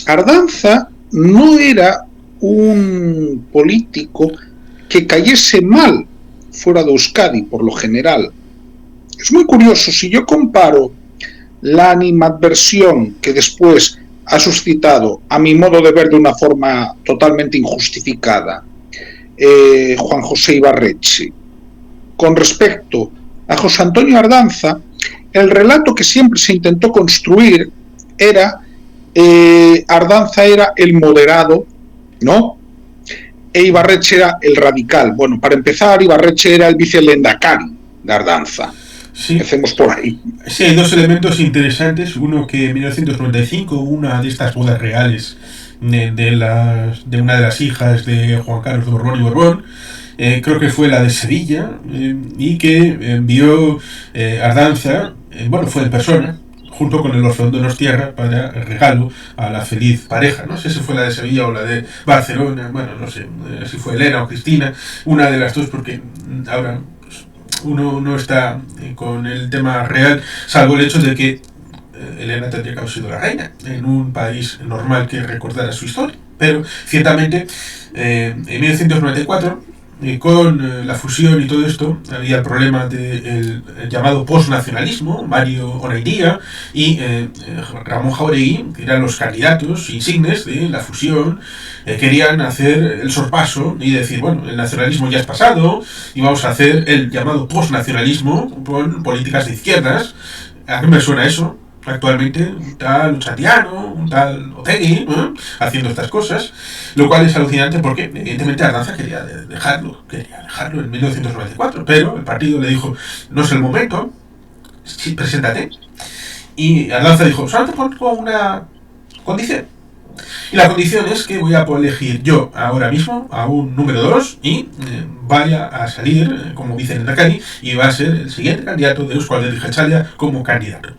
Ardanza no era un político que cayese mal fuera de Euskadi, por lo general. Es muy curioso, si yo comparo la animadversión que después ha suscitado, a mi modo de ver de una forma totalmente injustificada, Juan José Ibarretxe, con respecto a José Antonio Ardanza, el relato que siempre se intentó construir era Ardanza era el moderado, ¿no? E Ibarretxe era el radical. Bueno, para empezar, Ibarretxe era el vicelendakari de Ardanza. Sí. Empecemos por ahí. Sí, hay dos elementos interesantes. Uno, que en 1995 hubo una de estas bodas reales de una de las hijas de Juan Carlos de Borbón y Borbón, creo que fue la de Sevilla, y que envió Ardanza, fue en persona, junto con el Orfeón Donostierra, para regalo a la feliz pareja. No sé si fue la de Sevilla o la de Barcelona, no sé si fue Elena o Cristina, una de las dos, porque ahora uno no está con el tema real, salvo el hecho de que Elena tendría que haber sido la reina en un país normal que recordara su historia. Pero ciertamente en 1994, con la fusión y todo esto, había el problema del llamado postnacionalismo. Mario Oneiría y Ramón Jauregui, que eran los candidatos insignes de la fusión, querían hacer el sorpaso y decir, bueno, el nacionalismo ya es pasado y vamos a hacer el llamado postnacionalismo con políticas de izquierdas. ¿A qué me suena eso? Actualmente un tal Chatiano, un tal Otegui, haciendo estas cosas, lo cual es alucinante porque evidentemente Ardanza quería dejarlo en 1994, pero el partido le dijo, no es el momento, sí, preséntate, y Ardanza dijo, solamente pongo una condición, y la condición es que voy a elegir yo ahora mismo a un número 2 y vaya a salir como vicelendakari y va a ser el siguiente candidato de Eusko Alderdi Jeltzalea como candidato.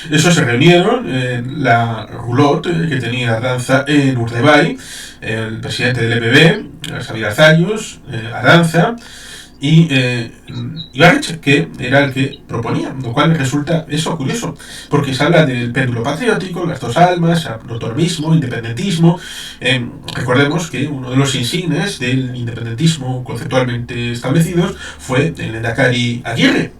Eso se reunieron en la roulotte que tenía Ardanza en Urdaibai, el presidente del EPB, Xabier Arzallus, Ardanza y Ibarretxe, que era el que proponía, lo cual resulta eso curioso, porque se habla del péndulo patriótico, las dos almas, autonomismo, independentismo. Recordemos que uno de los insignes del independentismo conceptualmente establecidos fue el lehendakari Aguirre.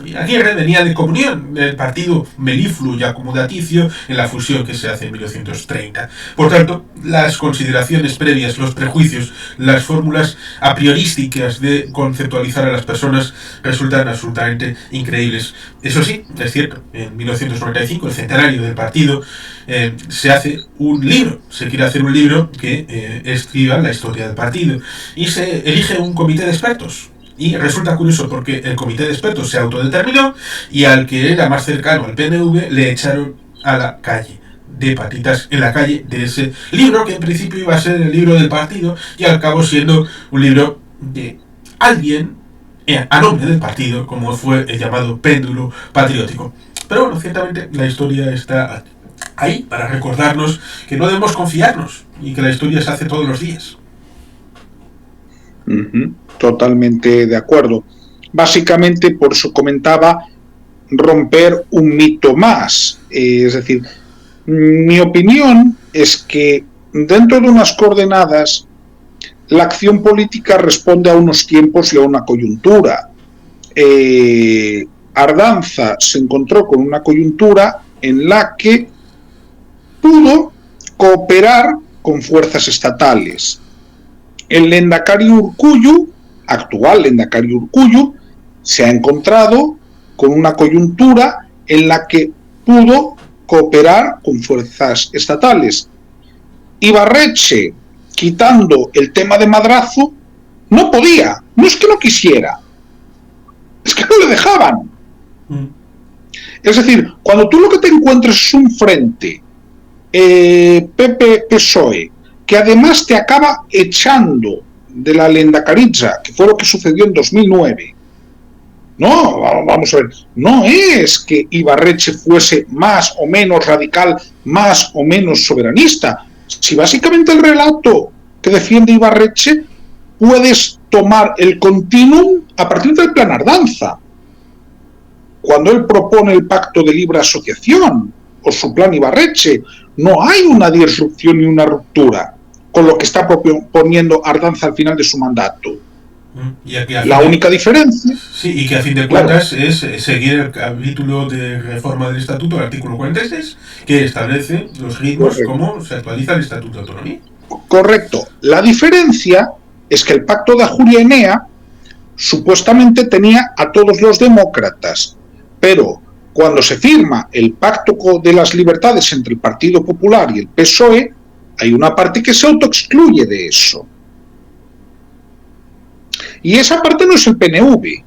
Y Aguirre venía de comunión del partido melifluo y acomodaticio en la fusión que se hace en 1930. Por tanto, las consideraciones previas, los prejuicios, las fórmulas a priorísticas de conceptualizar a las personas resultan absolutamente increíbles. Eso sí, es cierto, en 1995, el centenario del partido, se hace un libro, se quiere hacer un libro que escriba la historia del partido, y se elige un comité de expertos. Y resulta curioso porque el comité de expertos se autodeterminó y al que era más cercano al PNV le echaron a la calle, de patitas en la calle, de ese libro que en principio iba a ser el libro del partido y al cabo siendo un libro de alguien a nombre del partido, como fue el llamado péndulo patriótico. Pero bueno, ciertamente la historia está ahí para recordarnos que no debemos confiarnos y que la historia se hace todos los días. Totalmente de acuerdo. Básicamente, por eso comentaba, romper un mito más. Es decir, mi opinión es que dentro de unas coordenadas la acción política responde a unos tiempos y a una coyuntura. Ardanza se encontró con una coyuntura en la que pudo cooperar con fuerzas estatales. El lehendakari Urkullu, actual lehendakari Urkullu, se ha encontrado con una coyuntura en la que pudo cooperar con fuerzas estatales. Ibarretxe, quitando el tema de Madrazo, No podía, no es que no quisiera, es que no le dejaban. Es decir, cuando tú lo que te encuentras es un frente PP-PSOE, que además te acaba echando de la Lehendakaritza, que fue lo que sucedió en 2009. No, vamos a ver, no es que Ibarretxe fuese más o menos radical, más o menos soberanista. Si básicamente el relato que defiende Ibarretxe puedes tomar el continuum a partir del plan Ardanza. Cuando él propone el pacto de libre asociación o su plan Ibarretxe, no hay una disrupción ni una ruptura con lo que está proponiendo Ardanza al final de su mandato. Y aquí, la única diferencia... Sí, y que a fin de cuentas es seguir el capítulo de reforma del Estatuto, el artículo 46, que establece los ritmos, cómo se actualiza el Estatuto de Autonomía. Correcto. La diferencia es que el pacto de Ajuria Enea supuestamente tenía a todos los demócratas, pero cuando se firma el pacto de las libertades entre el Partido Popular y el PSOE, hay una parte que se autoexcluye de eso. Y esa parte no es el PNV.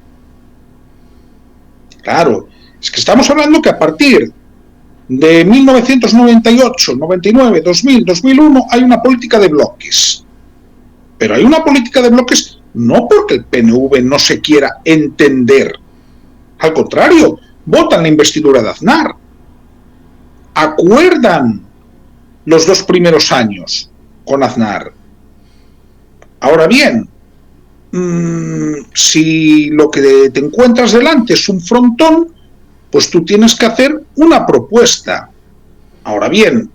Claro, es que estamos hablando que a partir de 1998, 99, 2000, 2001 hay una política de bloques. Pero hay una política de bloques no porque el PNV no se quiera entender. Al contrario, votan la investidura de Aznar. Acuerdan los 2 primeros años con Aznar. Ahora bien, si lo que te encuentras delante es un frontón, pues tú tienes que hacer una propuesta. Ahora bien,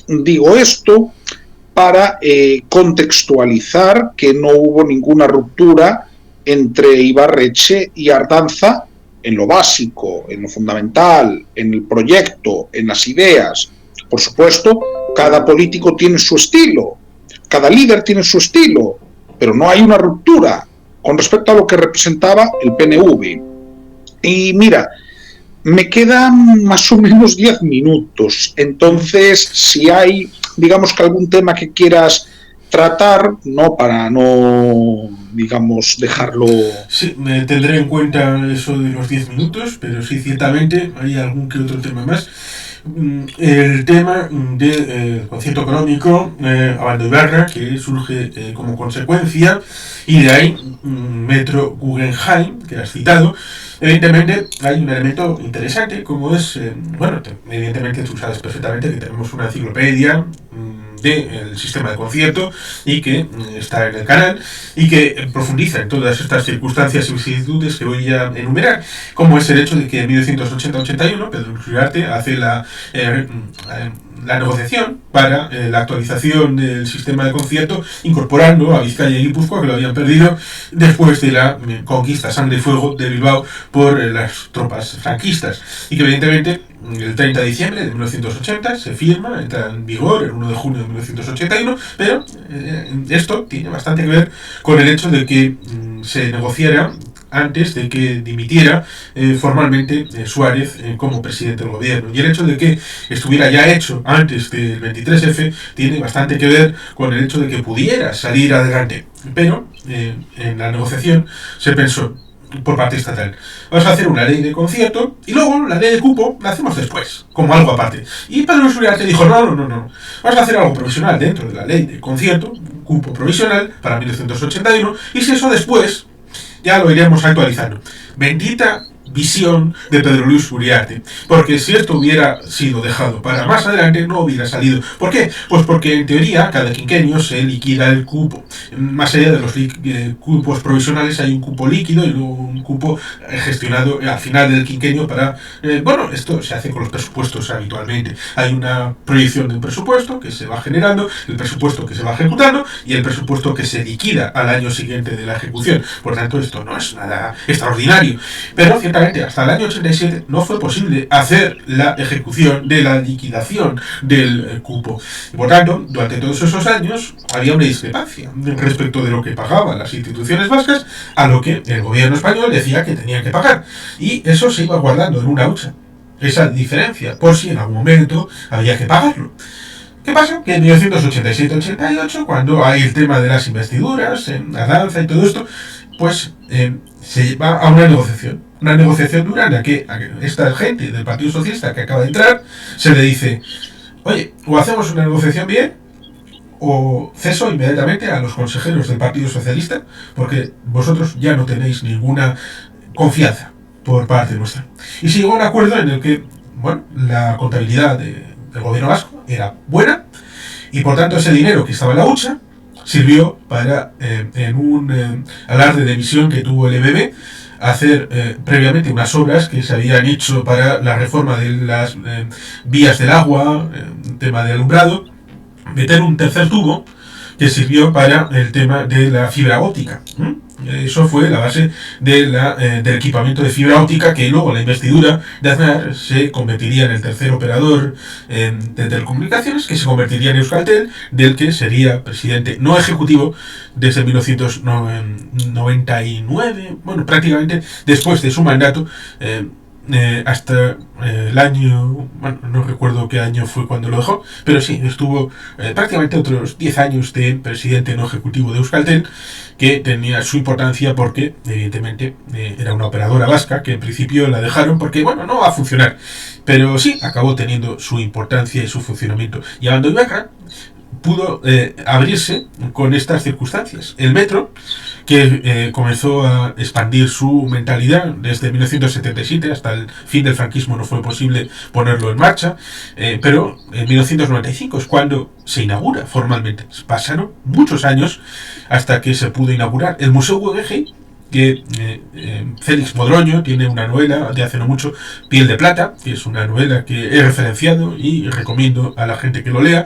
digo esto para contextualizar que no hubo ninguna ruptura entre Ibarretxe y Ardanza en lo básico, en lo fundamental, en el proyecto, en las ideas. Por supuesto, cada político tiene su estilo, cada líder tiene su estilo, pero no hay una ruptura con respecto a lo que representaba el PNV. Y mira, me quedan más o menos 10 minutos, entonces si hay, digamos que algún tema que quieras tratar, no para no, digamos, dejarlo... Sí, me tendré en cuenta eso de los 10 minutos, pero sí, ciertamente hay algún que otro tema más. El tema del concierto económico Abando Ibarra, que surge como consecuencia, y de ahí Metro Guggenheim, que has citado. Evidentemente hay un elemento interesante, como es, bueno, evidentemente tú sabes perfectamente que tenemos una enciclopedia del sistema de concierto y que está en el canal y que profundiza en todas estas circunstancias y vicisitudes que voy a enumerar, como es el hecho de que en 1980-81 Pedro Luis Uriarte hace la negociación para la actualización del sistema de concierto, incorporando a Vizcaya y Guipúzcoa, que lo habían perdido después de la conquista sangre y fuego de Bilbao por las tropas franquistas, y que evidentemente el 30 de diciembre de 1980 se firma, entra en vigor el 1 de junio de 1981, pero esto tiene bastante que ver con el hecho de que se negociara antes de que dimitiera formalmente Suárez como presidente del gobierno. Y el hecho de que estuviera ya hecho antes del 23F tiene bastante que ver con el hecho de que pudiera salir adelante. Pero en la negociación se pensó por parte estatal, vamos a hacer una ley de concierto y luego la ley de cupo la hacemos después, como algo aparte. Y Pedro Luis Uriarte dijo, no, vamos a hacer algo provisional dentro de la ley de concierto, un cupo provisional para 1981, y si eso después ya lo iremos actualizando. Bendita visión de Pedro Luis Uriarte, porque si esto hubiera sido dejado para más adelante no hubiera salido. ¿Por qué? Pues porque en teoría cada quinquenio se liquida el cupo. Más allá de los cupos provisionales hay un cupo líquido y luego un cupo gestionado al final del quinquenio para... bueno, esto se hace con los presupuestos habitualmente. Hay una proyección de un presupuesto que se va generando, el presupuesto que se va ejecutando y el presupuesto que se liquida al año siguiente de la ejecución. Por tanto, esto no es nada extraordinario. Pero ciertamente hasta el año 87 no fue posible hacer la ejecución de la liquidación del cupo. Y por tanto, durante todos esos años había una discrepancia respecto de lo que pagaban las instituciones vascas a lo que el gobierno español decía que tenían que pagar. Y eso se iba guardando en una hucha, esa diferencia, por si en algún momento había que pagarlo. ¿Qué pasa? Que en 1987-88, cuando hay el tema de las investiduras, en la danza y todo esto, pues se lleva a una negociación. Una negociación dura en la que a esta gente del Partido Socialista que acaba de entrar se le dice: oye, o hacemos una negociación bien, o ceso inmediatamente a los consejeros del Partido Socialista, porque vosotros ya no tenéis ninguna confianza por parte nuestra. Y se llegó a un acuerdo en el que, bueno, la contabilidad del gobierno vasco era buena, y por tanto ese dinero que estaba en la hucha sirvió para, en un alarde de emisión que tuvo el EBB, hacer previamente unas obras que se habían hecho para la reforma de las vías del agua, tema de alumbrado, meter un tercer tubo que sirvió para el tema de la fibra óptica. Eso fue la base del equipamiento de fibra óptica, que luego la investidura de Aznar se convertiría en el tercer operador de telecomunicaciones, que se convertiría en Euskaltel, del que sería presidente no ejecutivo desde 1999, bueno, prácticamente después de su mandato, hasta el año, bueno, no recuerdo qué año fue cuando lo dejó, pero sí, estuvo prácticamente otros 10 años de presidente no ejecutivo de Euskaltel, que tenía su importancia porque, evidentemente, era una operadora vasca, que en principio la dejaron porque, bueno, no va a funcionar, pero sí, acabó teniendo su importancia y su funcionamiento. Y Abando Ibarra pudo abrirse con estas circunstancias. El metro, que comenzó a expandir su mentalidad desde 1977 hasta el fin del franquismo, no fue posible ponerlo en marcha, pero en 1995 es cuando se inaugura formalmente. Pasaron muchos años hasta que se pudo inaugurar el Museo Guggenheim, que Félix Modroño tiene una novela de hace no mucho, Piel de Plata, que es una novela que he referenciado y recomiendo a la gente que lo lea.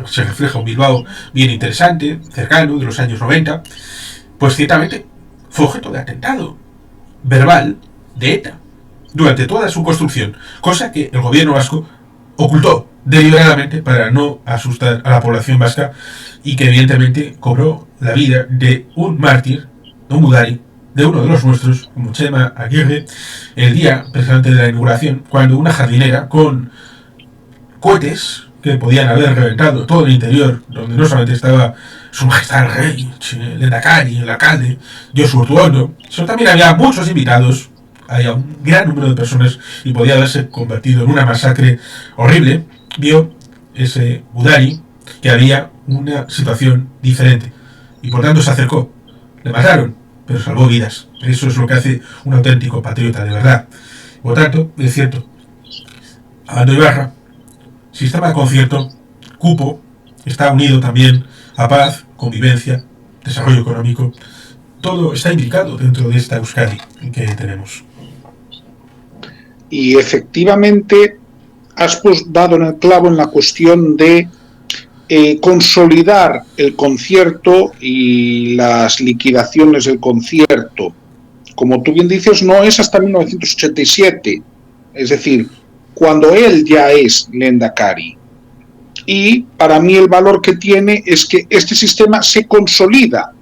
Se refleja un Bilbao bien interesante, cercano, de los años 90. Pues ciertamente fue objeto de atentado verbal de ETA durante toda su construcción, cosa que el gobierno vasco ocultó deliberadamente para no asustar a la población vasca, y que evidentemente cobró la vida de un mártir, de un Gudari, de uno de los nuestros, como Chema Aguirre, el día precisamente de la inauguración, cuando una jardinera con cohetes que podían haber reventado todo el interior, donde no solamente estaba Su Majestad el Rey, el Lehendakari, el alcalde, Josu Ortuondo, sino también había muchos invitados, había un gran número de personas, y podía haberse convertido en una masacre horrible. Vio ese Gudari que había una situación diferente, y por tanto se acercó. Le mataron, pero salvó vidas. Eso es lo que hace un auténtico patriota de verdad. Por tanto, es cierto, Abando Ibarra, sistema de concierto, cupo, está unido también a paz, convivencia, desarrollo económico. Todo está indicado dentro de esta Euskadi que tenemos. Y efectivamente has dado en el clavo en la cuestión de consolidar el concierto y las liquidaciones del concierto. Como tú bien dices, no es hasta 1987, es decir, cuando él ya es Lehendakari. Y para mí el valor que tiene es que este sistema se consolida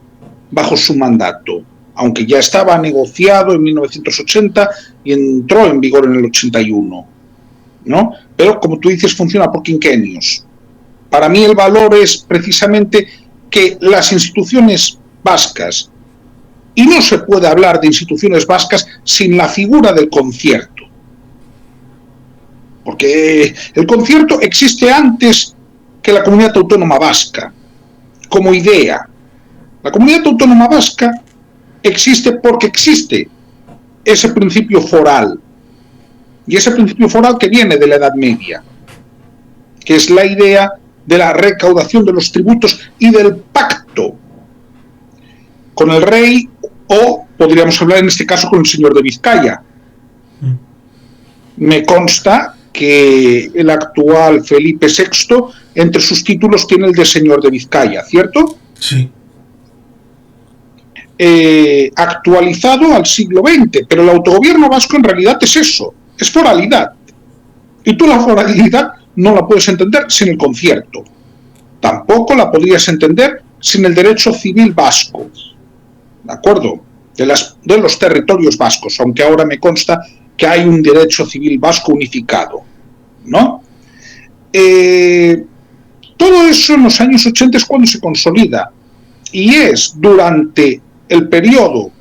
bajo su mandato, aunque ya estaba negociado en 1980 y entró en vigor en el 81, ¿no? Pero como tú dices, funciona por quinquenios. Para mí el valor es precisamente que las instituciones vascas, y no se puede hablar de instituciones vascas sin la figura del concierto, porque el concierto existe antes que la comunidad autónoma vasca, como idea. La comunidad autónoma vasca existe porque existe ese principio foral, y ese principio foral que viene de la Edad Media, que es la idea de la recaudación de los tributos y del pacto con el rey, o podríamos hablar en este caso con el señor de Vizcaya. Me consta que el actual Felipe VI, entre sus títulos, tiene el de señor de Vizcaya, ¿cierto? Sí. Actualizado al siglo XX, pero el autogobierno vasco en realidad es eso, es foralidad. Y tú la foralidad no la puedes entender sin el concierto. Tampoco la podrías entender sin el derecho civil vasco, ¿de acuerdo? De los territorios vascos, aunque ahora me consta que hay un derecho civil vasco unificado, ¿no? Todo eso en los años 80 es cuando se consolida, y es durante el periodo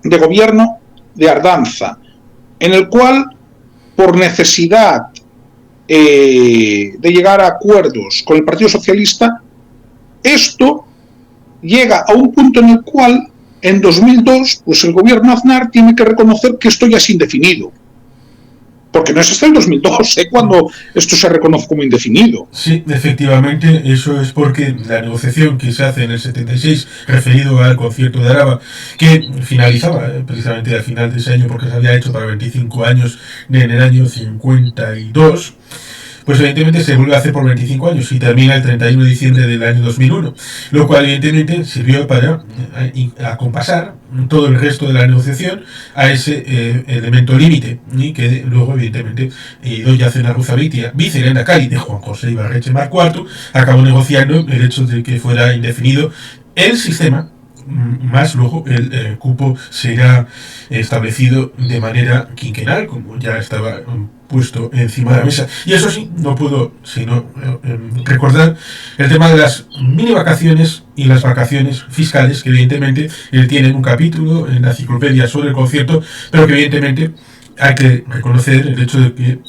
de gobierno de Ardanza, en el cual, por necesidad de llegar a acuerdos con el Partido Socialista, esto llega a un punto en el cual, en 2002, pues el gobierno Aznar tiene que reconocer que esto ya es indefinido. Porque no es hasta el 2002, cuando esto se reconoce como indefinido. Sí, efectivamente, eso es porque la negociación que se hace en el 76, referido al concierto de Araba, que finalizaba precisamente al final de ese año, porque se había hecho para 25 años en el año 52, pues evidentemente se vuelve a hacer por 25 años y termina el 31 de diciembre del año 2001, lo cual evidentemente sirvió para acompasar todo el resto de la negociación a ese elemento límite, y que luego evidentemente doña Cena Ruzavitia, viceLendakari de Juan José Ibarretxe Marc IV, acabó negociando el hecho de que fuera indefinido el sistema, más luego el cupo será establecido de manera quinquenal, como ya estaba puesto encima de la mesa. Y eso sí, no puedo sino recordar el tema de las mini vacaciones y las vacaciones fiscales, que evidentemente tienen un capítulo en la enciclopedia sobre el concierto, pero que evidentemente hay que reconocer el hecho de que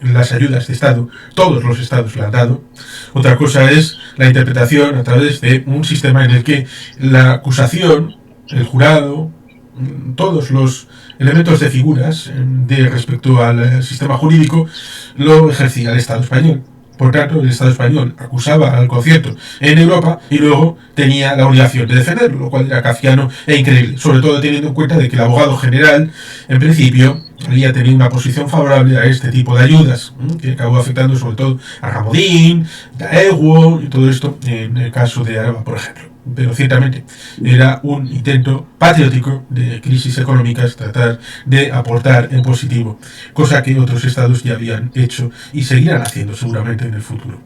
las ayudas de Estado, todos los estados la han dado. Otra cosa es la interpretación a través de un sistema en el que la acusación, el jurado, todos los elementos de figuras de respecto al sistema jurídico lo ejercía el Estado español. Por tanto, el Estado español acusaba al concierto en Europa y luego tenía la obligación de defenderlo, lo cual era kafkiano e increíble, sobre todo teniendo en cuenta de que el abogado general, en principio, había tenido una posición favorable a este tipo de ayudas, que acabó afectando sobre todo a Ramodín, a Eguo y todo esto en el caso de Araba, por ejemplo. Pero ciertamente era un intento patriótico de crisis económicas tratar de aportar en positivo, cosa que otros estados ya habían hecho y seguirán haciendo seguramente en el futuro.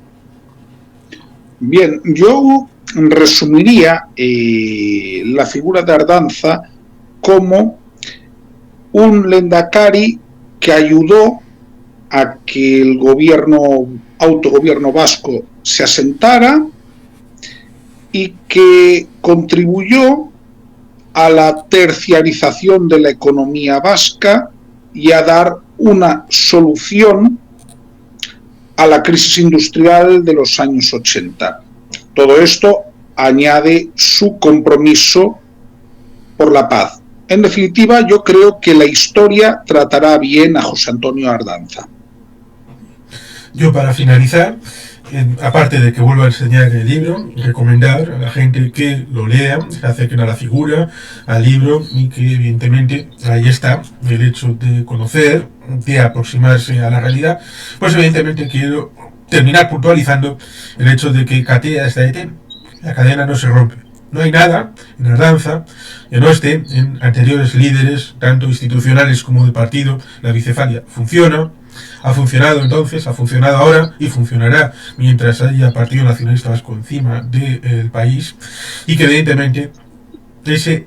Bien, yo resumiría la figura de Ardanza como un Lendakari que ayudó a que el autogobierno vasco se asentara y que contribuyó a la terciarización de la economía vasca y a dar una solución a la crisis industrial de los años 80. Todo esto añade su compromiso por la paz. En definitiva, yo creo que la historia tratará bien a José Antonio Ardanza. Yo, para finalizar, aparte de que vuelva a enseñar el libro, recomendar a la gente que lo lea, se acerquen a la figura, al libro, y que evidentemente ahí está el hecho de conocer, de aproximarse a la realidad. Pues evidentemente quiero terminar puntualizando el hecho de que Katea está detén, la cadena no se rompe. No hay nada en Ardanza que no esté en anteriores líderes, tanto institucionales como de partido. La bicefalia funciona, ha funcionado entonces, ha funcionado ahora y funcionará mientras haya Partido Nacionalista Vasco encima del país, y que evidentemente ese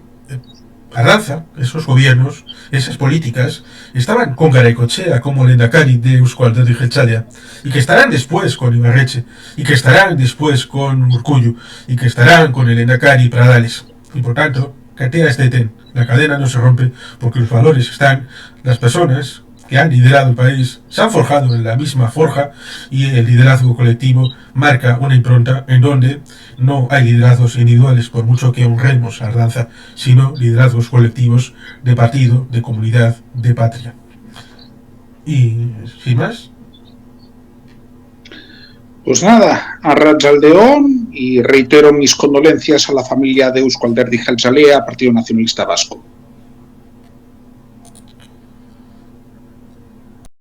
Ardanza, esos gobiernos, esas políticas, estaban con Garaikoetxea como Lendakari de Euzko Alderdi Jeltzalea, y que estarán después con Ibarretxe, y que estarán después con Urkullu, y que estarán con el Lehendakari Pradales. Y por tanto, Katea es detén, la cadena no se rompe, porque los valores están, las personas que han liderado el país se han forjado en la misma forja, y el liderazgo colectivo marca una impronta en donde no hay liderazgos individuales, por mucho que honremos a Ardanza, sino liderazgos colectivos de partido, de comunidad, de patria. Y sin más. Pues nada, arratsaldeon, y reitero mis condolencias a la familia de Euzko Alderdi Jeltzalea, Partido Nacionalista Vasco.